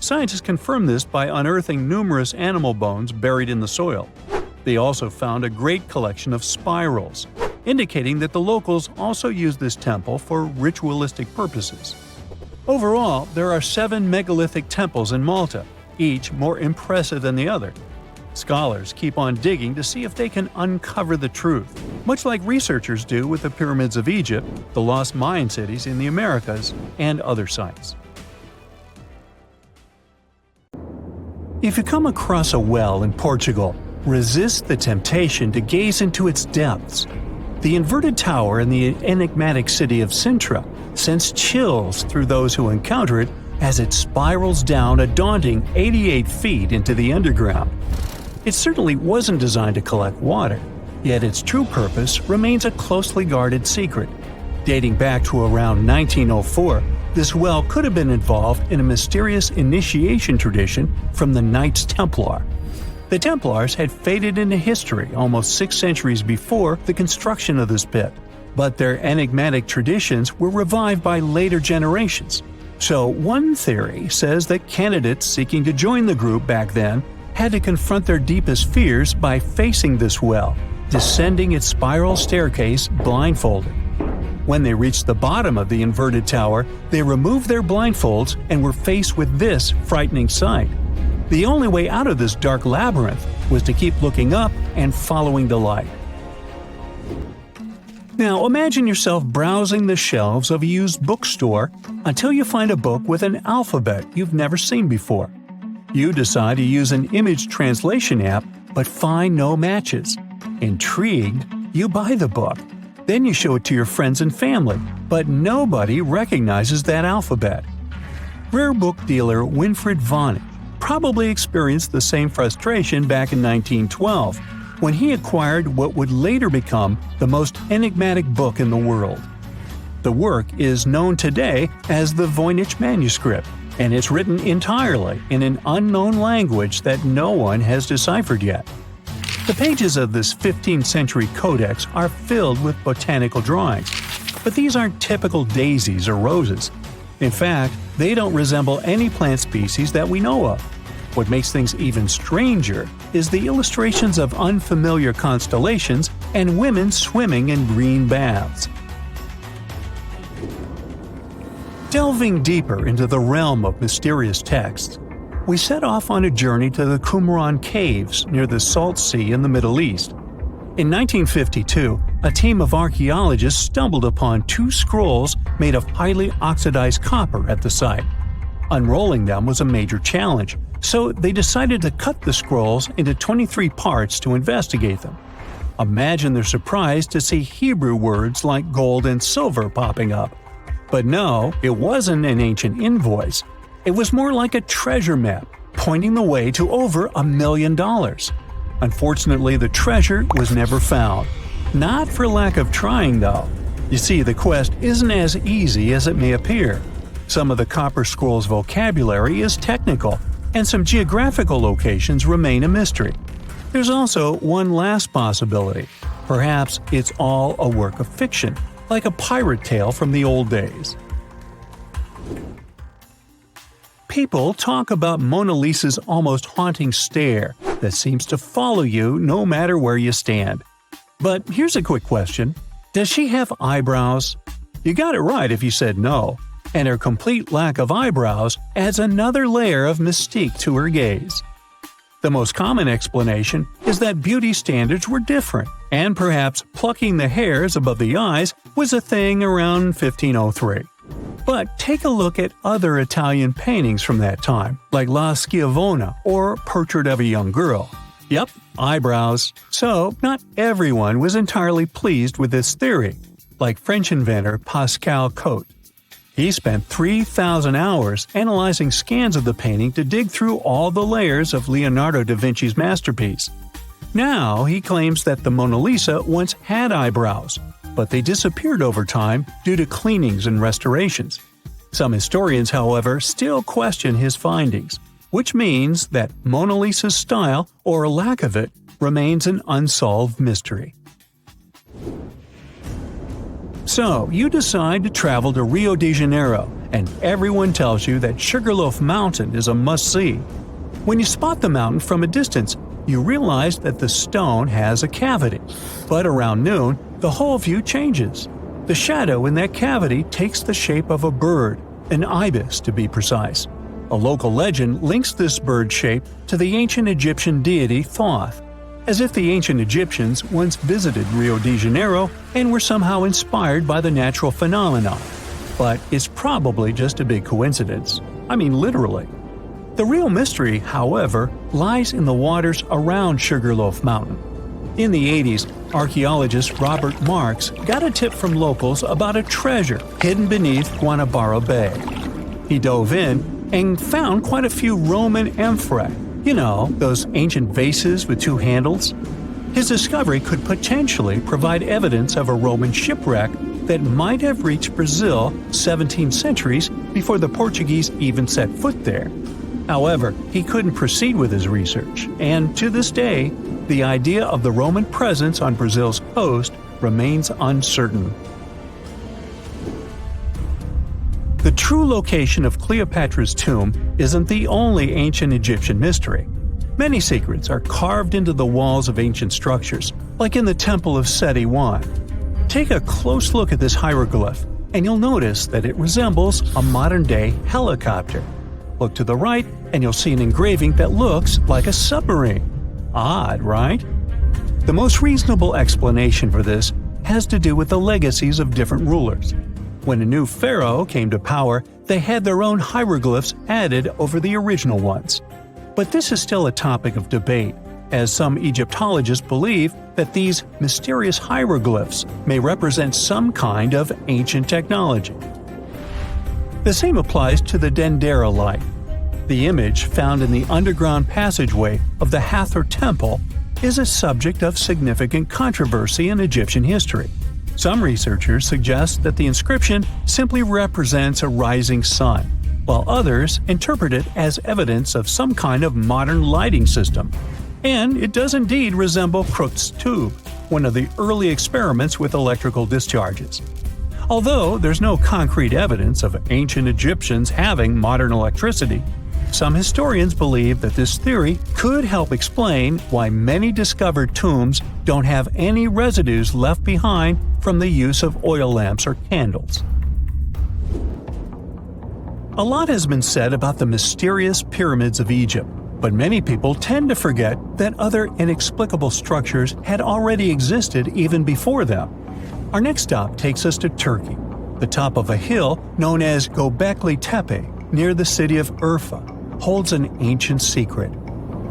Scientists confirm this by unearthing numerous animal bones buried in the soil. They also found a great collection of spirals, indicating that the locals also used this temple for ritualistic purposes. Overall, there are 7 megalithic temples in Malta, each more impressive than the other. Scholars keep on digging to see if they can uncover the truth, much like researchers do with the pyramids of Egypt, the lost Mayan cities in the Americas, and other sites. If you come across a well in Portugal, resist the temptation to gaze into its depths. The inverted tower in the enigmatic city of Sintra sends chills through those who encounter it as it spirals down a daunting 88 feet into the underground. It certainly wasn't designed to collect water, yet its true purpose remains a closely guarded secret. Dating back to around 1904, this well could have been involved in a mysterious initiation tradition from the Knights Templar. The Templars had faded into history almost 6 centuries before the construction of this pit, but their enigmatic traditions were revived by later generations. So one theory says that candidates seeking to join the group back then had to confront their deepest fears by facing this well, descending its spiral staircase blindfolded. When they reached the bottom of the inverted tower, they removed their blindfolds and were faced with this frightening sight. The only way out of this dark labyrinth was to keep looking up and following the light. Now imagine yourself browsing the shelves of a used bookstore until you find a book with an alphabet you've never seen before. You decide to use an image translation app but find no matches. Intrigued, you buy the book. Then you show it to your friends and family, but nobody recognizes that alphabet. Rare book dealer Winfried Vonnig probably experienced the same frustration back in 1912 when he acquired what would later become the most enigmatic book in the world. The work is known today as the Voynich manuscript, and it's written entirely in an unknown language that no one has deciphered yet. The pages of this 15th century codex are filled with botanical drawings, but these aren't typical daisies or roses. In fact, they don't resemble any plant species that we know of. What makes things even stranger is the illustrations of unfamiliar constellations and women swimming in green baths. Delving deeper into the realm of mysterious texts, we set off on a journey to the Qumran Caves near the Salt Sea in the Middle East. In 1952, a team of archaeologists stumbled upon 2 scrolls made of highly oxidized copper at the site. Unrolling them was a major challenge, so they decided to cut the scrolls into 23 parts to investigate them. Imagine their surprise to see Hebrew words like gold and silver popping up. But no, it wasn't an ancient invoice. It was more like a treasure map, pointing the way to over $1 million. Unfortunately, the treasure was never found. Not for lack of trying, though. You see, the quest isn't as easy as it may appear. Some of the copper scroll's vocabulary is technical, and some geographical locations remain a mystery. There's also one last possibility. Perhaps it's all a work of fiction, like a pirate tale from the old days. People talk about Mona Lisa's almost haunting stare that seems to follow you no matter where you stand. But here's a quick question. Does she have eyebrows? You got it right if you said no, and her complete lack of eyebrows adds another layer of mystique to her gaze. The most common explanation is that beauty standards were different, and perhaps plucking the hairs above the eyes was a thing around 1503. But take a look at other Italian paintings from that time, like La Schiavona or Portrait of a Young Girl. Yep, eyebrows. So, not everyone was entirely pleased with this theory, like French inventor Pascal Cotte. He spent 3,000 hours analyzing scans of the painting to dig through all the layers of Leonardo da Vinci's masterpiece. Now he claims that the Mona Lisa once had eyebrows, but they disappeared over time due to cleanings and restorations. Some historians, however, still question his findings, which means that Mona Lisa's style, or lack of it, remains an unsolved mystery. So, you decide to travel to Rio de Janeiro, and everyone tells you that Sugarloaf Mountain is a must-see. When you spot the mountain from a distance, you realize that the stone has a cavity. But around noon, the whole view changes. The shadow in that cavity takes the shape of a bird, an ibis to be precise. A local legend links this bird shape to the ancient Egyptian deity Thoth, as if the ancient Egyptians once visited Rio de Janeiro and were somehow inspired by the natural phenomenon. But it's probably just a big coincidence. I mean, literally. The real mystery, however, lies in the waters around Sugarloaf Mountain. In the 80s, archaeologist Robert Marks got a tip from locals about a treasure hidden beneath Guanabara Bay. He dove in and found quite a few Roman amphorae. You know, those ancient vases with 2 handles? His discovery could potentially provide evidence of a Roman shipwreck that might have reached Brazil 17 centuries before the Portuguese even set foot there. However, he couldn't proceed with his research, and to this day, the idea of the Roman presence on Brazil's coast remains uncertain. The true location of Cleopatra's tomb isn't the only ancient Egyptian mystery. Many secrets are carved into the walls of ancient structures, like in the Temple of Seti I. Take a close look at this hieroglyph, and you'll notice that it resembles a modern-day helicopter. Look to the right, and you'll see an engraving that looks like a submarine. Odd, right? The most reasonable explanation for this has to do with the legacies of different rulers. When a new pharaoh came to power, they had their own hieroglyphs added over the original ones. But this is still a topic of debate, as some Egyptologists believe that these mysterious hieroglyphs may represent some kind of ancient technology. The same applies to the Dendera light. The image found in the underground passageway of the Hathor Temple is a subject of significant controversy in Egyptian history. Some researchers suggest that the inscription simply represents a rising sun, while others interpret it as evidence of some kind of modern lighting system. And it does indeed resemble Crookes' tube, one of the early experiments with electrical discharges. Although there's no concrete evidence of ancient Egyptians having modern electricity, some historians believe that this theory could help explain why many discovered tombs don't have any residues left behind from the use of oil lamps or candles. A lot has been said about the mysterious pyramids of Egypt, but many people tend to forget that other inexplicable structures had already existed even before them. Our next stop takes us to Turkey. The top of a hill known as Gobekli Tepe, near the city of Urfa, holds an ancient secret.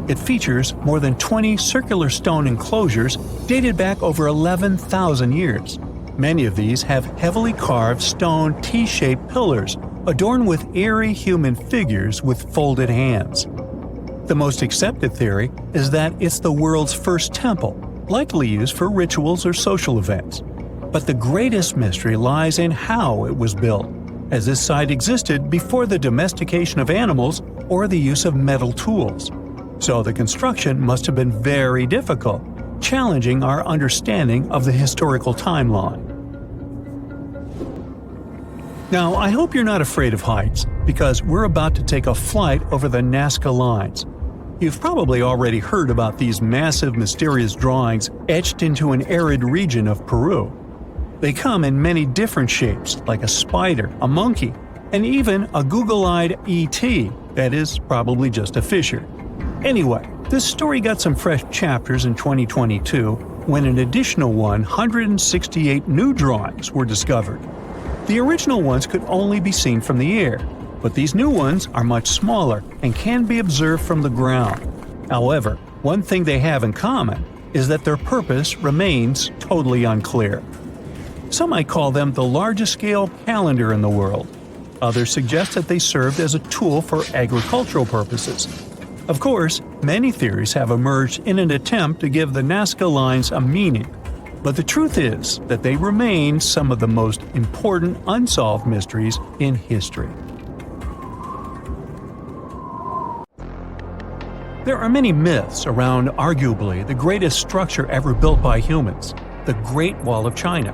It features more than 20 circular stone enclosures dated back over 11,000 years. Many of these have heavily carved stone T-shaped pillars adorned with eerie human figures with folded hands. The most accepted theory is that it's the world's first temple, likely used for rituals or social events. But the greatest mystery lies in how it was built, as this site existed before the domestication of animals or the use of metal tools. So the construction must have been very difficult, challenging our understanding of the historical timeline. Now, I hope you're not afraid of heights, because we're about to take a flight over the Nazca Lines. You've probably already heard about these massive mysterious drawings etched into an arid region of Peru. They come in many different shapes, like a spider, a monkey, and even a Google-eyed ET that is probably just a fisher. Anyway, this story got some fresh chapters in 2022 when an additional 168 new drawings were discovered. The original ones could only be seen from the air, but these new ones are much smaller and can be observed from the ground. However, one thing they have in common is that their purpose remains totally unclear. Some might call them the largest-scale calendar in the world. Others suggest that they served as a tool for agricultural purposes. Of course, many theories have emerged in an attempt to give the Nazca Lines a meaning, but the truth is that they remain some of the most important unsolved mysteries in history. There are many myths around arguably the greatest structure ever built by humans, the Great Wall of China.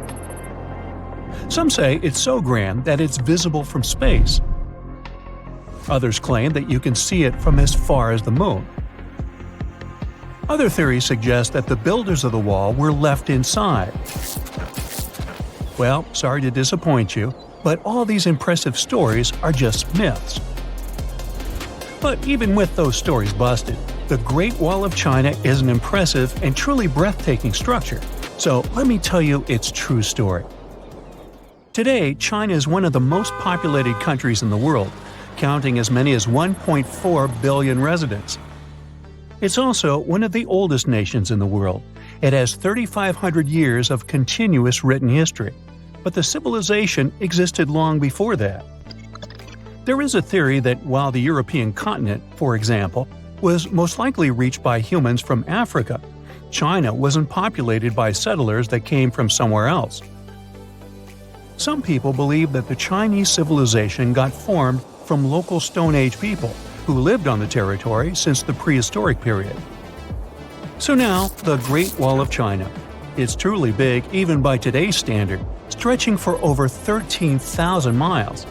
Some say it's so grand that it's visible from space. Others claim that you can see it from as far as the moon. Other theories suggest that the builders of the wall were left inside. Well, sorry to disappoint you, but all these impressive stories are just myths. But even with those stories busted, the Great Wall of China is an impressive and truly breathtaking structure. So let me tell you its true story. Today, China is one of the most populated countries in the world, counting as many as 1.4 billion residents. It's also one of the oldest nations in the world. It has 3,500 years of continuous written history, but the civilization existed long before that. There is a theory that while the European continent, for example, was most likely reached by humans from Africa, China wasn't populated by settlers that came from somewhere else. Some people believe that the Chinese civilization got formed from local Stone Age people who lived on the territory since the Prehistoric period. So now, the Great Wall of China. It's truly big even by today's standard, stretching for over 13,000 miles.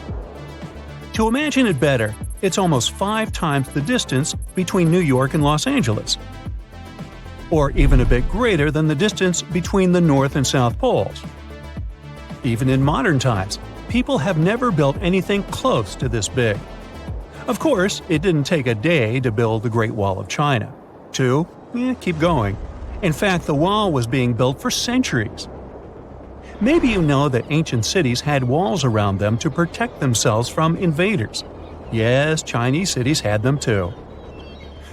To imagine it better, it's almost 5 times the distance between New York and Los Angeles. Or even a bit greater than the distance between the North and South Poles. Even in modern times, people have never built anything close to this big. Of course, it didn't take a day to build the Great Wall of China. Keep going. In fact, the wall was being built for centuries. Maybe you know that ancient cities had walls around them to protect themselves from invaders. Yes, Chinese cities had them too.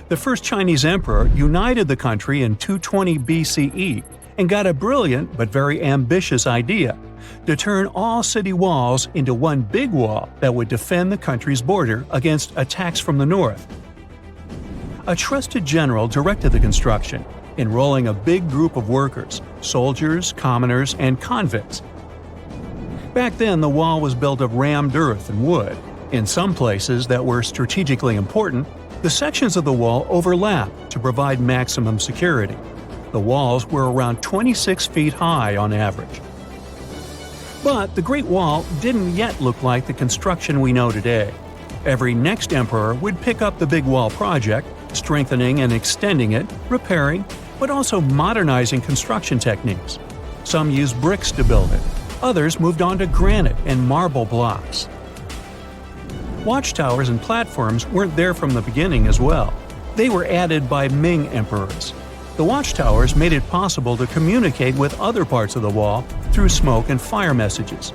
The first Chinese emperor united the country in 220 BCE and got a brilliant but very ambitious idea to turn all city walls into one big wall that would defend the country's border against attacks from the north. A trusted general directed the construction, enrolling a big group of workers, soldiers, commoners, and convicts. Back then, the wall was built of rammed earth and wood. In some places that were strategically important, the sections of the wall overlapped to provide maximum security. The walls were around 26 feet high on average. But the Great Wall didn't yet look like the construction we know today. Every next emperor would pick up the Big Wall project, strengthening and extending it, repairing, but also modernizing construction techniques. Some used bricks to build it. Others moved on to granite and marble blocks. Watchtowers and platforms weren't there from the beginning as well. They were added by Ming emperors. The watchtowers made it possible to communicate with other parts of the wall through smoke and fire messages.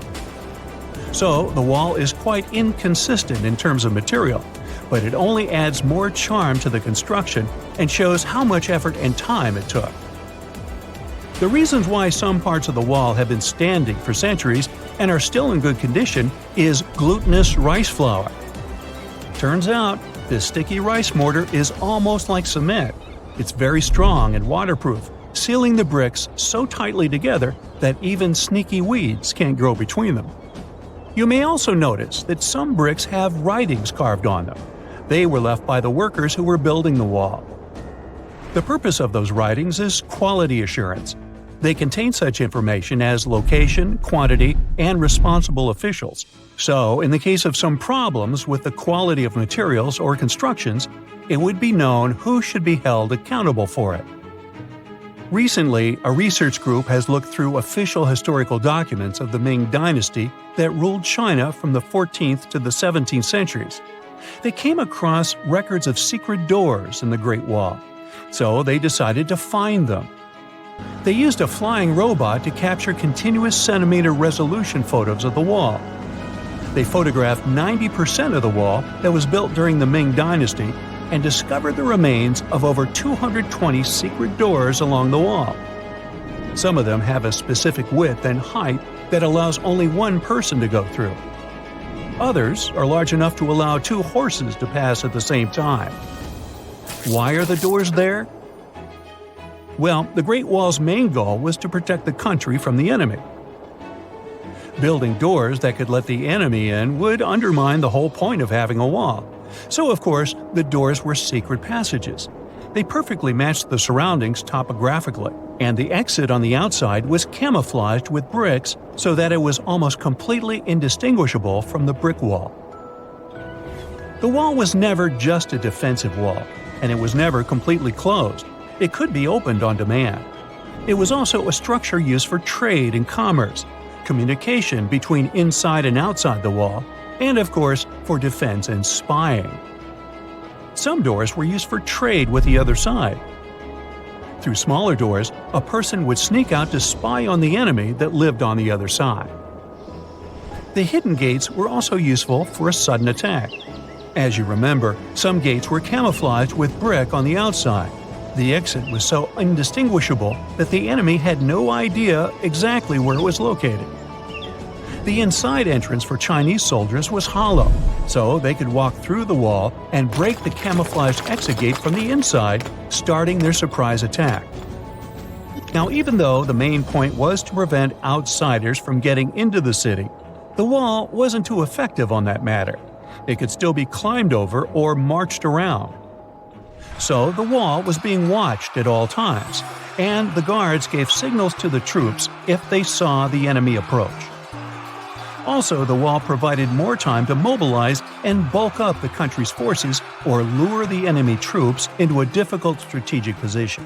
So, the wall is quite inconsistent in terms of material, but it only adds more charm to the construction and shows how much effort and time it took. The reasons why some parts of the wall have been standing for centuries and are still in good condition is glutinous rice flour. Turns out, this sticky rice mortar is almost like cement. It's very strong and waterproof, sealing the bricks so tightly together that even sneaky weeds can't grow between them. You may also notice that some bricks have writings carved on them. They were left by the workers who were building the wall. The purpose of those writings is quality assurance. They contain such information as location, quantity, and responsible officials. So, in the case of some problems with the quality of materials or constructions, it would be known who should be held accountable for it. Recently, a research group has looked through official historical documents of the Ming Dynasty that ruled China from the 14th to the 17th centuries. They came across records of secret doors in the Great Wall, so they decided to find them. They used a flying robot to capture continuous centimeter resolution photos of the wall. They photographed 90% of the wall that was built during the Ming Dynasty and discovered the remains of over 220 secret doors along the wall. Some of them have a specific width and height that allows only one person to go through. Others are large enough to allow two horses to pass at the same time. Why are the doors there? Well, the Great Wall's main goal was to protect the country from the enemy. Building doors that could let the enemy in would undermine the whole point of having a wall. So, of course, the doors were secret passages. They perfectly matched the surroundings topographically, and the exit on the outside was camouflaged with bricks so that it was almost completely indistinguishable from the brick wall. The wall was never just a defensive wall, and it was never completely closed. It could be opened on demand. It was also a structure used for trade and commerce, communication between inside and outside the wall, and of course, for defense and spying. Some doors were used for trade with the other side. Through smaller doors, a person would sneak out to spy on the enemy that lived on the other side. The hidden gates were also useful for a sudden attack. As you remember, some gates were camouflaged with brick on the outside. The exit was so indistinguishable that the enemy had no idea exactly where it was located. The inside entrance for Chinese soldiers was hollow, so they could walk through the wall and break the camouflaged exit gate from the inside, starting their surprise attack. Now, even though the main point was to prevent outsiders from getting into the city, the wall wasn't too effective on that matter. It could still be climbed over or marched around. So the wall was being watched at all times, and the guards gave signals to the troops if they saw the enemy approach. Also, the wall provided more time to mobilize and bulk up the country's forces or lure the enemy troops into a difficult strategic position.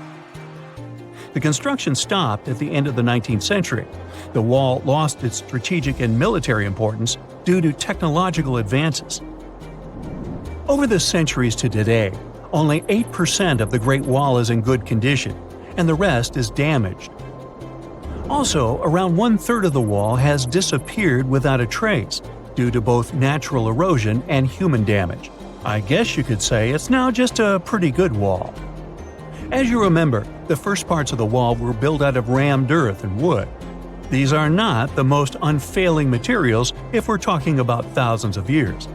The construction stopped at the end of the 19th century. The wall lost its strategic and military importance due to technological advances. Over the centuries to today, only 8% of the Great Wall is in good condition, and the rest is damaged. Also, around 1/3 of the wall has disappeared without a trace, due to both natural erosion and human damage. I guess you could say it's now just a pretty good wall. As you remember, the first parts of the wall were built out of rammed earth and wood. These are not the most unfailing materials if we're talking about thousands of years.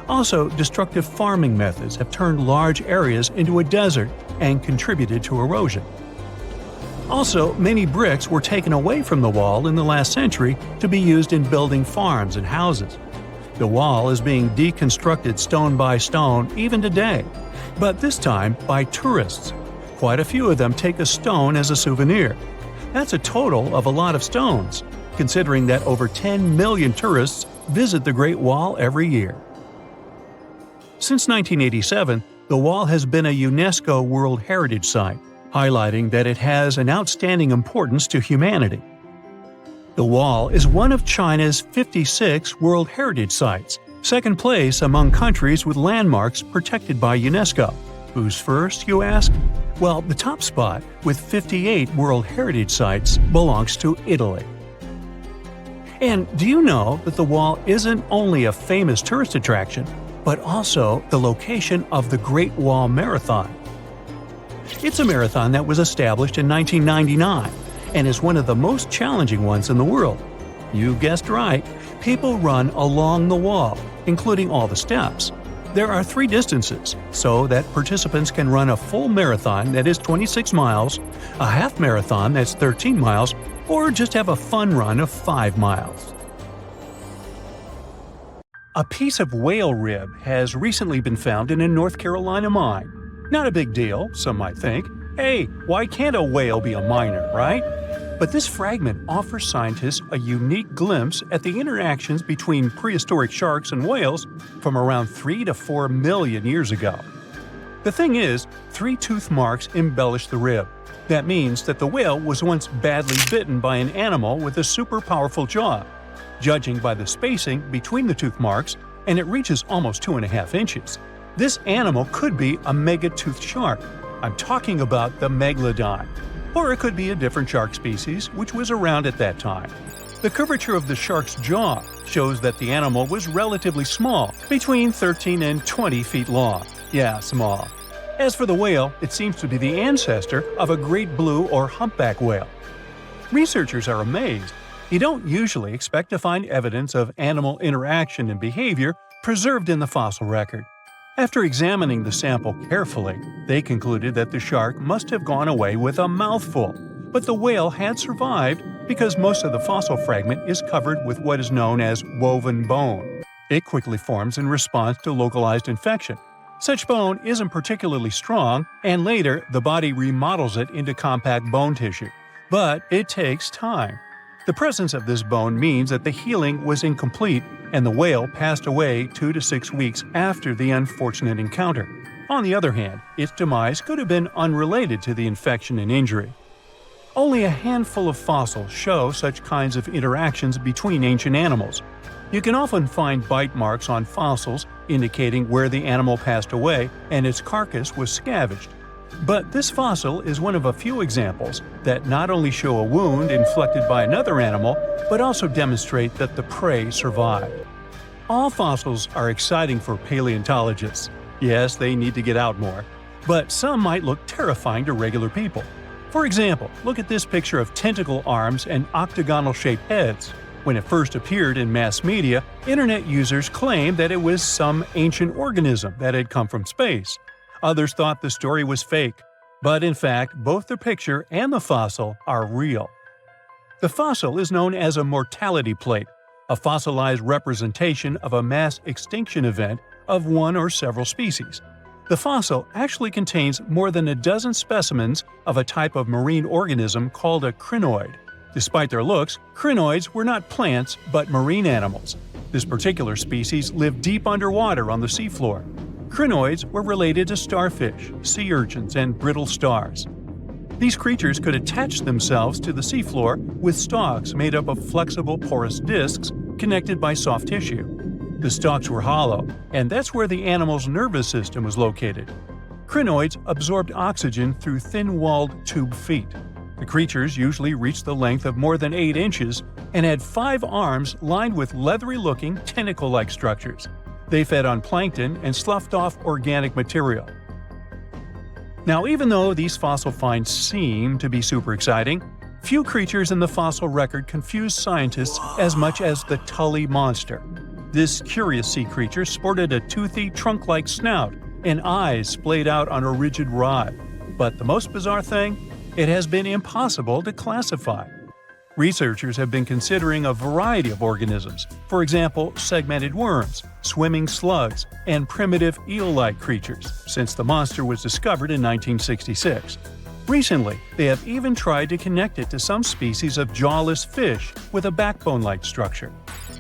Also, destructive farming methods have turned large areas into a desert and contributed to erosion. Also, many bricks were taken away from the wall in the last century to be used in building farms and houses. The wall is being deconstructed stone by stone even today, but this time by tourists. Quite a few of them take a stone as a souvenir. That's a total of a lot of stones. considering that over 10 million tourists visit the Great Wall every year. Since 1987, the wall has been a UNESCO World Heritage Site, highlighting that it has an outstanding importance to humanity. The wall is one of China's 56 World Heritage Sites, second place among countries with landmarks protected by UNESCO. Who's first, you ask? Well, the top spot, with 58 World Heritage Sites, belongs to Italy. And do you know that the wall isn't only a famous tourist attraction, but also the location of the Great Wall Marathon? It's a marathon that was established in 1999 and is one of the most challenging ones in the world. You guessed right, people run along the wall, including all the steps. There are 3 distances, so that participants can run a full marathon that is 26 miles, a half marathon that's 13 miles, or just have a fun run of 5 miles. A piece of whale rib has recently been found in a North Carolina mine. Not a big deal, some might think. Hey, why can't a whale be a miner, right? But this fragment offers scientists a unique glimpse at the interactions between prehistoric sharks and whales from around 3 to 4 million years ago. The thing is, 3 tooth marks embellish the rib. That means that the whale was once badly bitten by an animal with a super powerful jaw. Judging by the spacing between the tooth marks, and it reaches almost 2.5 inches. This animal could be a mega-toothed shark. I'm talking about the megalodon. Or it could be a different shark species which was around at that time. The curvature of the shark's jaw shows that the animal was relatively small, between 13 and 20 feet long. Yeah, small. As for the whale, it seems to be the ancestor of a great blue or humpback whale. Researchers are amazed. You don't usually expect to find evidence of animal interaction and behavior preserved in the fossil record. After examining the sample carefully, they concluded that the shark must have gone away with a mouthful, but the whale had survived because most of the fossil fragment is covered with what is known as woven bone. It quickly forms in response to localized infection. Such bone isn't particularly strong, and later the body remodels it into compact bone tissue. But it takes time. The presence of this bone means that the healing was incomplete and the whale passed away 2 to 6 weeks after the unfortunate encounter. On the other hand, its demise could have been unrelated to the infection and injury. Only a handful of fossils show such kinds of interactions between ancient animals. You can often find bite marks on fossils indicating where the animal passed away and its carcass was scavenged. But this fossil is one of a few examples that not only show a wound inflicted by another animal, but also demonstrate that the prey survived. All fossils are exciting for paleontologists. Yes, they need to get out more. But some might look terrifying to regular people. For example, look at this picture of tentacle arms and octagonal-shaped heads. When it first appeared in mass media, internet users claimed that it was some ancient organism that had come from space. Others thought the story was fake, but in fact, both the picture and the fossil are real. The fossil is known as a mortality plate, a fossilized representation of a mass extinction event of one or several species. The fossil actually contains more than a dozen specimens of a type of marine organism called a crinoid. Despite their looks, crinoids were not plants but marine animals. This particular species lived deep underwater on the seafloor. Crinoids were related to starfish, sea urchins, and brittle stars. These creatures could attach themselves to the seafloor with stalks made up of flexible porous discs connected by soft tissue. The stalks were hollow, and that's where the animal's nervous system was located. Crinoids absorbed oxygen through thin-walled tube feet. The creatures usually reached the length of more than 8 inches and had 5 arms lined with leathery-looking tentacle-like structures. They fed on plankton and sloughed off organic material. Now, even though these fossil finds seem to be super exciting, few creatures in the fossil record confuse scientists as much as the Tully Monster. This curious sea creature sported a toothy, trunk-like snout and eyes splayed out on a rigid rod. But the most bizarre thing? It has been impossible to classify. Researchers have been considering a variety of organisms, for example, segmented worms, swimming slugs, and primitive eel-like creatures, since the monster was discovered in 1966. Recently, they have even tried to connect it to some species of jawless fish with a backbone-like structure.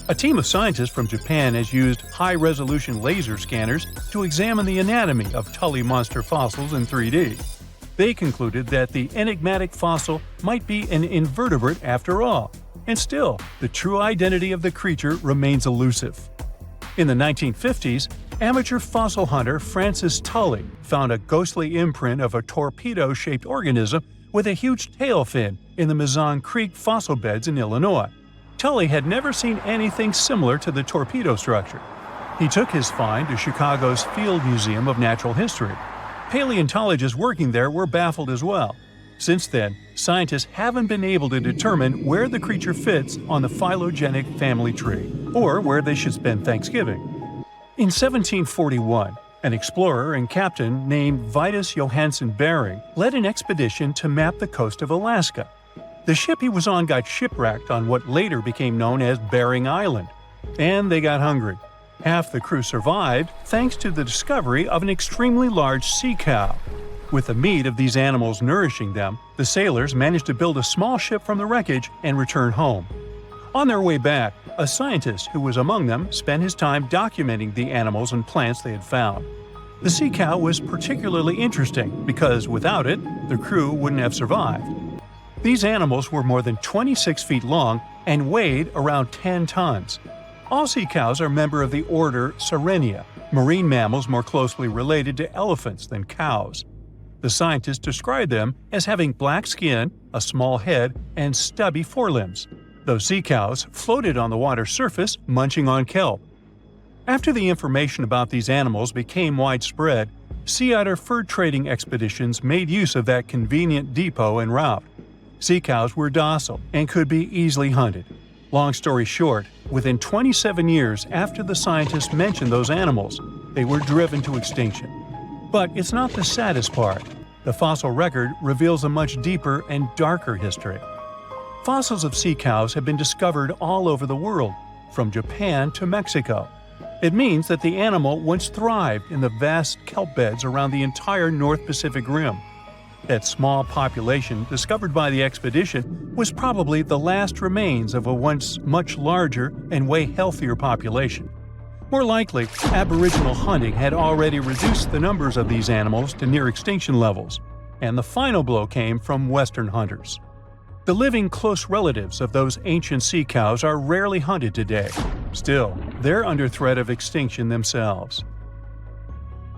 A team of scientists from Japan has used high-resolution laser scanners to examine the anatomy of Tully Monster fossils in 3D. They concluded that the enigmatic fossil might be an invertebrate after all, and still, the true identity of the creature remains elusive. In the 1950s, amateur fossil hunter Francis Tully found a ghostly imprint of a torpedo-shaped organism with a huge tail fin in the Mazon Creek fossil beds in Illinois. Tully had never seen anything similar to the torpedo structure. He took his find to Chicago's Field Museum of Natural History. Paleontologists working there were baffled as well. Since then, scientists haven't been able to determine where the creature fits on the phylogenetic family tree, or where they should spend Thanksgiving. In 1741, an explorer and captain named Vitus Johansen Bering led an expedition to map the coast of Alaska. The ship he was on got shipwrecked on what later became known as Bering Island, and they got hungry. Half the crew survived thanks to the discovery of an extremely large sea cow. With the meat of these animals nourishing them, the sailors managed to build a small ship from the wreckage and return home. On their way back, a scientist who was among them spent his time documenting the animals and plants they had found. The sea cow was particularly interesting because without it, the crew wouldn't have survived. These animals were more than 26 feet long and weighed around 10 tons. All sea cows are members of the order Sirenia, marine mammals more closely related to elephants than cows. The scientists described them as having black skin, a small head, and stubby forelimbs. Those sea cows floated on the water's surface, munching on kelp. After the information about these animals became widespread, sea otter fur trading expeditions made use of that convenient depot en route. Sea cows were docile and could be easily hunted. Long story short, within 27 years after the scientists mentioned those animals, they were driven to extinction. But it's not the saddest part. The fossil record reveals a much deeper and darker history. Fossils of sea cows have been discovered all over the world, from Japan to Mexico. It means that the animal once thrived in the vast kelp beds around the entire North Pacific Rim. That small population discovered by the expedition was probably the last remains of a once much larger and way healthier population. More likely, Aboriginal hunting had already reduced the numbers of these animals to near extinction levels, and the final blow came from Western hunters. The living close relatives of those ancient sea cows are rarely hunted today. Still, they're under threat of extinction themselves.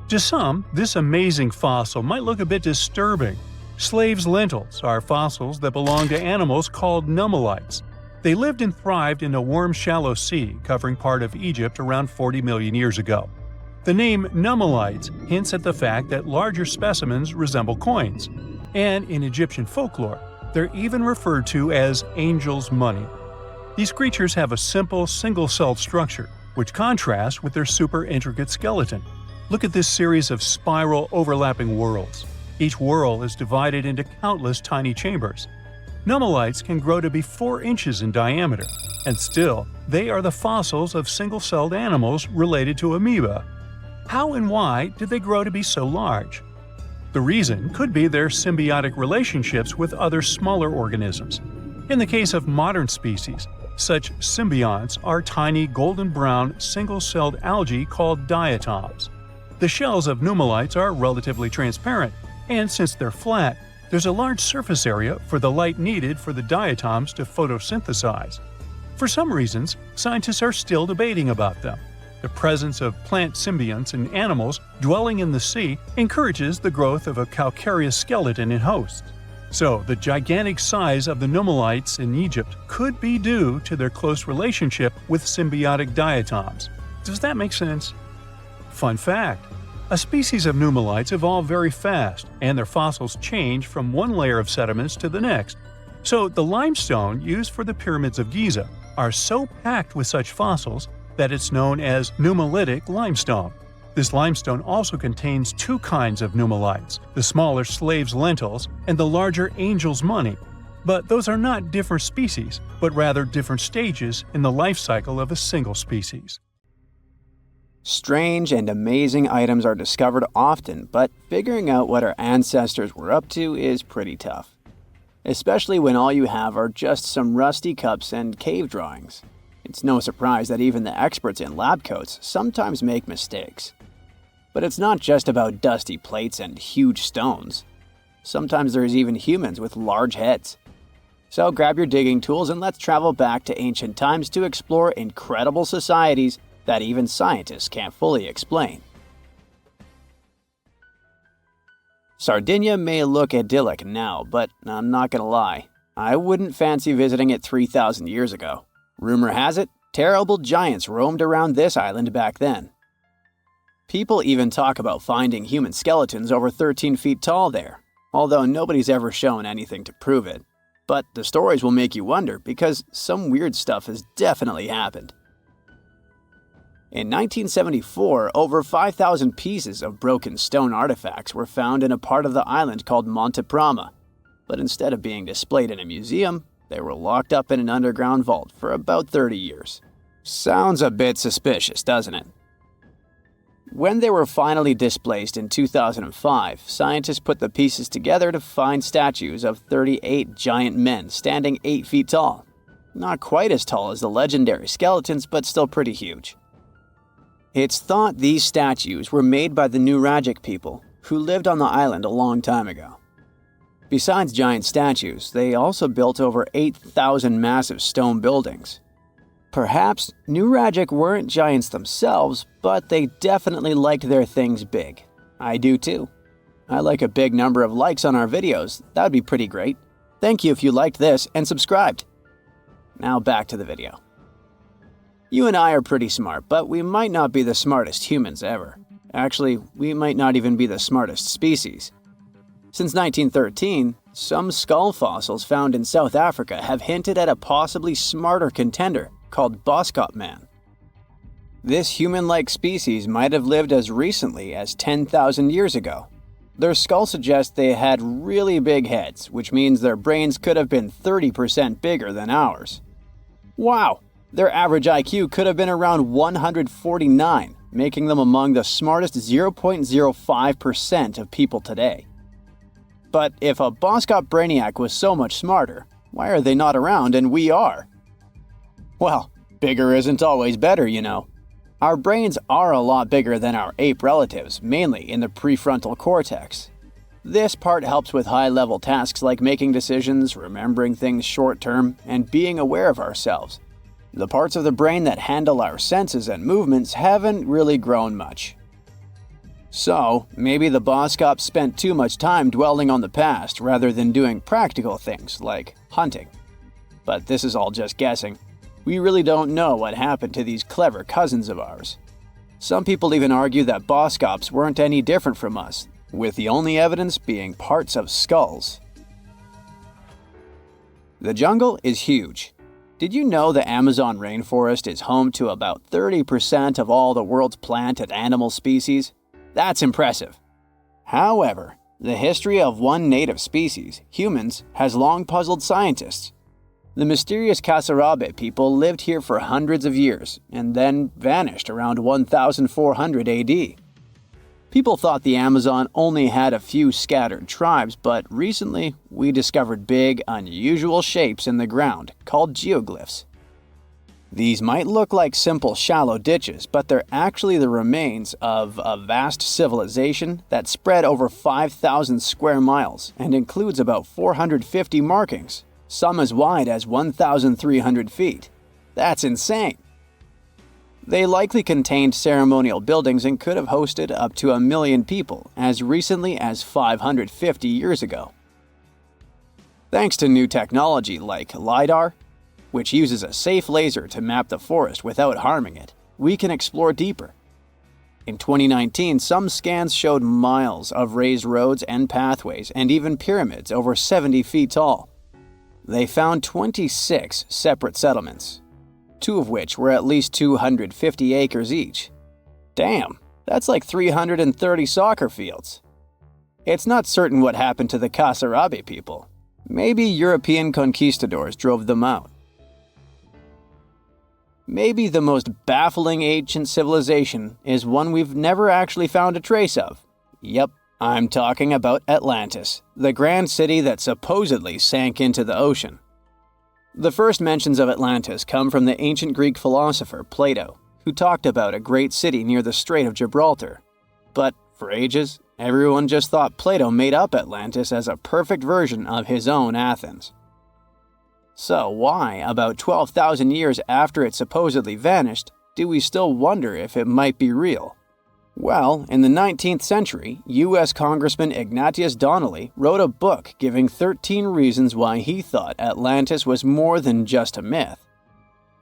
To some, this amazing fossil might look a bit disturbing. Slaves' lentils are fossils that belong to animals called nummelites. They lived and thrived in a warm, shallow sea covering part of Egypt around 40 million years ago. The name nummelites hints at the fact that larger specimens resemble coins, and in Egyptian folklore, they're even referred to as angel's money. These creatures have a simple, single-celled structure, which contrasts with their super intricate skeleton. Look at this series of spiral overlapping whorls. Each whorl is divided into countless tiny chambers. Nummelites can grow to be 4 inches in diameter, and still, they are the fossils of single-celled animals related to amoeba. How and why did they grow to be so large? The reason could be their symbiotic relationships with other smaller organisms. In the case of modern species, such symbionts are tiny golden-brown single-celled algae called diatoms. The shells of nummelites are relatively transparent, and since they're flat, there's a large surface area for the light needed for the diatoms to photosynthesize. For some reasons, scientists are still debating about them. The presence of plant symbionts in animals dwelling in the sea encourages the growth of a calcareous skeleton in hosts. So, the gigantic size of the nummelites in Egypt could be due to their close relationship with symbiotic diatoms. Does that make sense? Fun fact: a species of nummelites evolve very fast, and their fossils change from one layer of sediments to the next. So, the limestone used for the pyramids of Giza are so packed with such fossils that it's known as nummelitic limestone. This limestone also contains 2 kinds of nummelites, the smaller slave's lentils and the larger angel's money. But those are not different species, but rather different stages in the life cycle of a single species. Strange and amazing items are discovered often, but figuring out what our ancestors were up to is pretty tough. Especially when all you have are just some rusty cups and cave drawings. It's no surprise that even the experts in lab coats sometimes make mistakes. But it's not just about dusty plates and huge stones. Sometimes there's even humans with large heads. So grab your digging tools and let's travel back to ancient times to explore incredible societies that even scientists can't fully explain. Sardinia may look idyllic now, but I'm not gonna lie, I wouldn't fancy visiting it 3,000 years ago. Rumor has it, terrible giants roamed around this island back then. People even talk about finding human skeletons over 13 feet tall there, although nobody's ever shown anything to prove it. But the stories will make you wonder because some weird stuff has definitely happened. In 1974, over 5,000 pieces of broken stone artifacts were found in a part of the island called Monte Prama, but instead of being displayed in a museum, they were locked up in an underground vault for about 30 years. Sounds a bit suspicious, doesn't it? When they were finally displaced in 2005, scientists put the pieces together to find statues of 38 giant men standing 8 feet tall. Not quite as tall as the legendary skeletons, but still pretty huge. It's thought these statues were made by the Nuragic people, who lived on the island a long time ago. Besides giant statues, they also built over 8,000 massive stone buildings. Perhaps Nuragic weren't giants themselves, but they definitely liked their things big. I do too. I like a big number of likes on our videos. That'd be pretty great. Thank you if you liked this and subscribed. Now back to the video. You and I are pretty smart, but we might not be the smartest humans ever. Actually, we might not even be the smartest species. Since 1913, some skull fossils found in South Africa have hinted at a possibly smarter contender called Boskop Man. This human-like species might have lived as recently as 10,000 years ago. Their skull suggests they had really big heads, which means their brains could have been 30% bigger than ours. Wow! Their average IQ could have been around 149, making them among the smartest 0.05% of people today. But if a Boskop Brainiac was so much smarter, why are they not around and we are? Well, bigger isn't always better, you know. Our brains are a lot bigger than our ape relatives, mainly in the prefrontal cortex. This part helps with high-level tasks like making decisions, remembering things short-term, and being aware of ourselves. The parts of the brain that handle our senses and movements haven't really grown much. So, maybe the Boskops spent too much time dwelling on the past rather than doing practical things like hunting. But this is all just guessing. We really don't know what happened to these clever cousins of ours. Some people even argue that Boskops weren't any different from us, with the only evidence being parts of skulls. The jungle is huge. Did you know the Amazon rainforest is home to about 30% of all the world's plant and animal species? That's impressive. However, the history of one native species, humans, has long puzzled scientists. The mysterious Kasarabe people lived here for hundreds of years and then vanished around 1400 AD. People thought the Amazon only had a few scattered tribes, but recently we discovered big, unusual shapes in the ground called geoglyphs. These might look like simple shallow ditches, but they're actually the remains of a vast civilization that spread over 5,000 square miles and includes about 450 markings, some as wide as 1,300 feet. That's insane! They likely contained ceremonial buildings and could have hosted up to 1 million people as recently as 550 years ago. Thanks to new technology like LiDAR, which uses a safe laser to map the forest without harming it, we can explore deeper. In 2019, some scans showed miles of raised roads and pathways and even pyramids over 70 feet tall. They found 26 separate settlements, 2 of which were at least 250 acres each. Damn, that's like 330 soccer fields. It's not certain what happened to the Kasarabe people. Maybe European conquistadors drove them out. Maybe the most baffling ancient civilization is one we've never actually found a trace of. Yep, I'm talking about Atlantis, the grand city that supposedly sank into the ocean. The first mentions of Atlantis come from the ancient Greek philosopher Plato, who talked about a great city near the Strait of Gibraltar. But for ages, everyone just thought Plato made up Atlantis as a perfect version of his own Athens. So why, about 12,000 years after it supposedly vanished, do we still wonder if it might be real? Well, in the 19th century, U.S. Congressman Ignatius Donnelly wrote a book giving 13 reasons why he thought Atlantis was more than just a myth.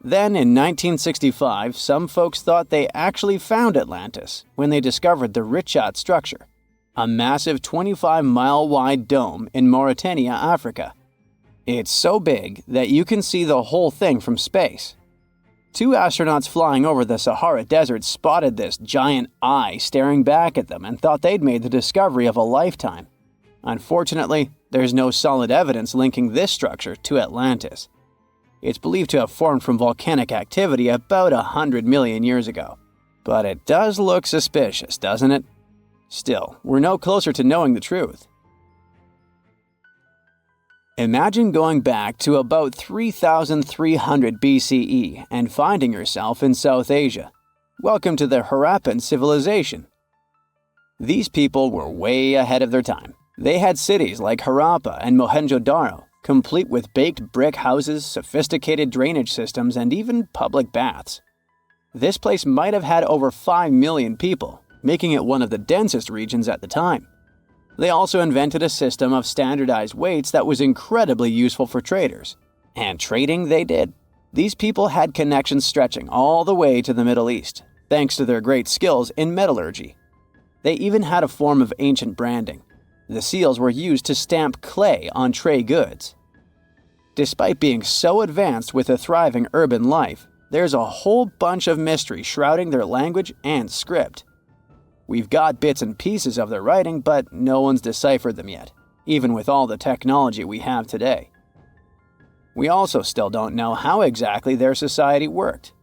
Then, in 1965, some folks thought they actually found Atlantis when they discovered the Richat structure, a massive 25-mile-wide dome in Mauritania, Africa. It's so big that you can see the whole thing from space. 2 astronauts flying over the Sahara Desert spotted this giant eye staring back at them and thought they'd made the discovery of a lifetime. Unfortunately, there's no solid evidence linking this structure to Atlantis. It's believed to have formed from volcanic activity about 100 million years ago. But it does look suspicious, doesn't it? Still, we're no closer to knowing the truth. Imagine going back to about 3,300 BCE and finding yourself in South Asia. Welcome to the Harappan civilization. These people were way ahead of their time. They had cities like Harappa and Mohenjo-Daro, complete with baked brick houses, sophisticated drainage systems, and even public baths. This place might have had over 5 million people, making it one of the densest regions at the time. They also invented a system of standardized weights that was incredibly useful for traders. And trading they did. These people had connections stretching all the way to the Middle East, thanks to their great skills in metallurgy. They even had a form of ancient branding. The seals were used to stamp clay on trade goods. Despite being so advanced with a thriving urban life, there's a whole bunch of mystery shrouding their language and script. We've got bits and pieces of their writing, but no one's deciphered them yet, even with all the technology we have today. We also still don't know how exactly their society worked.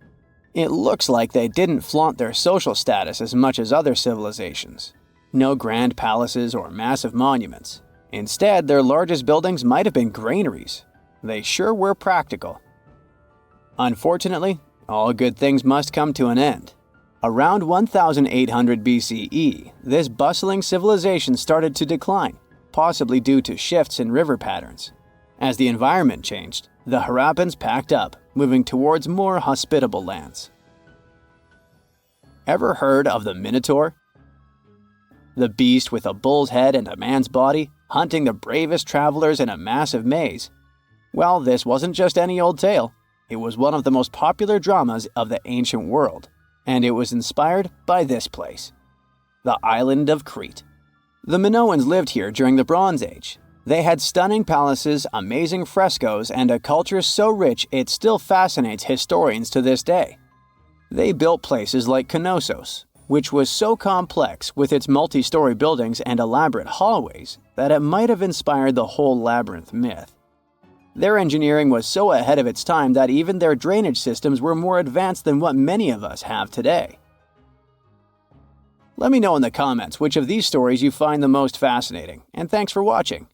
It looks like they didn't flaunt their social status as much as other civilizations. No grand palaces or massive monuments. Instead, their largest buildings might have been granaries. They sure were practical. Unfortunately, all good things must come to an end. Around 1800 BCE, this bustling civilization started to decline, possibly due to shifts in river patterns. As the environment changed, the Harappans packed up, moving towards more hospitable lands. Ever heard of the Minotaur? The beast with a bull's head and a man's body, hunting the bravest travelers in a massive maze. Well, this wasn't just any old tale. It was one of the most popular dramas of the ancient world. And it was inspired by this place, the island of Crete. The Minoans lived here during the Bronze Age. They had stunning palaces, amazing frescoes, and a culture so rich it still fascinates historians to this day. They built places like Knossos, which was so complex with its multi-story buildings and elaborate hallways that it might have inspired the whole labyrinth myth. Their engineering was so ahead of its time that even their drainage systems were more advanced than what many of us have today. Let me know in the comments which of these stories you find the most fascinating, and thanks for watching.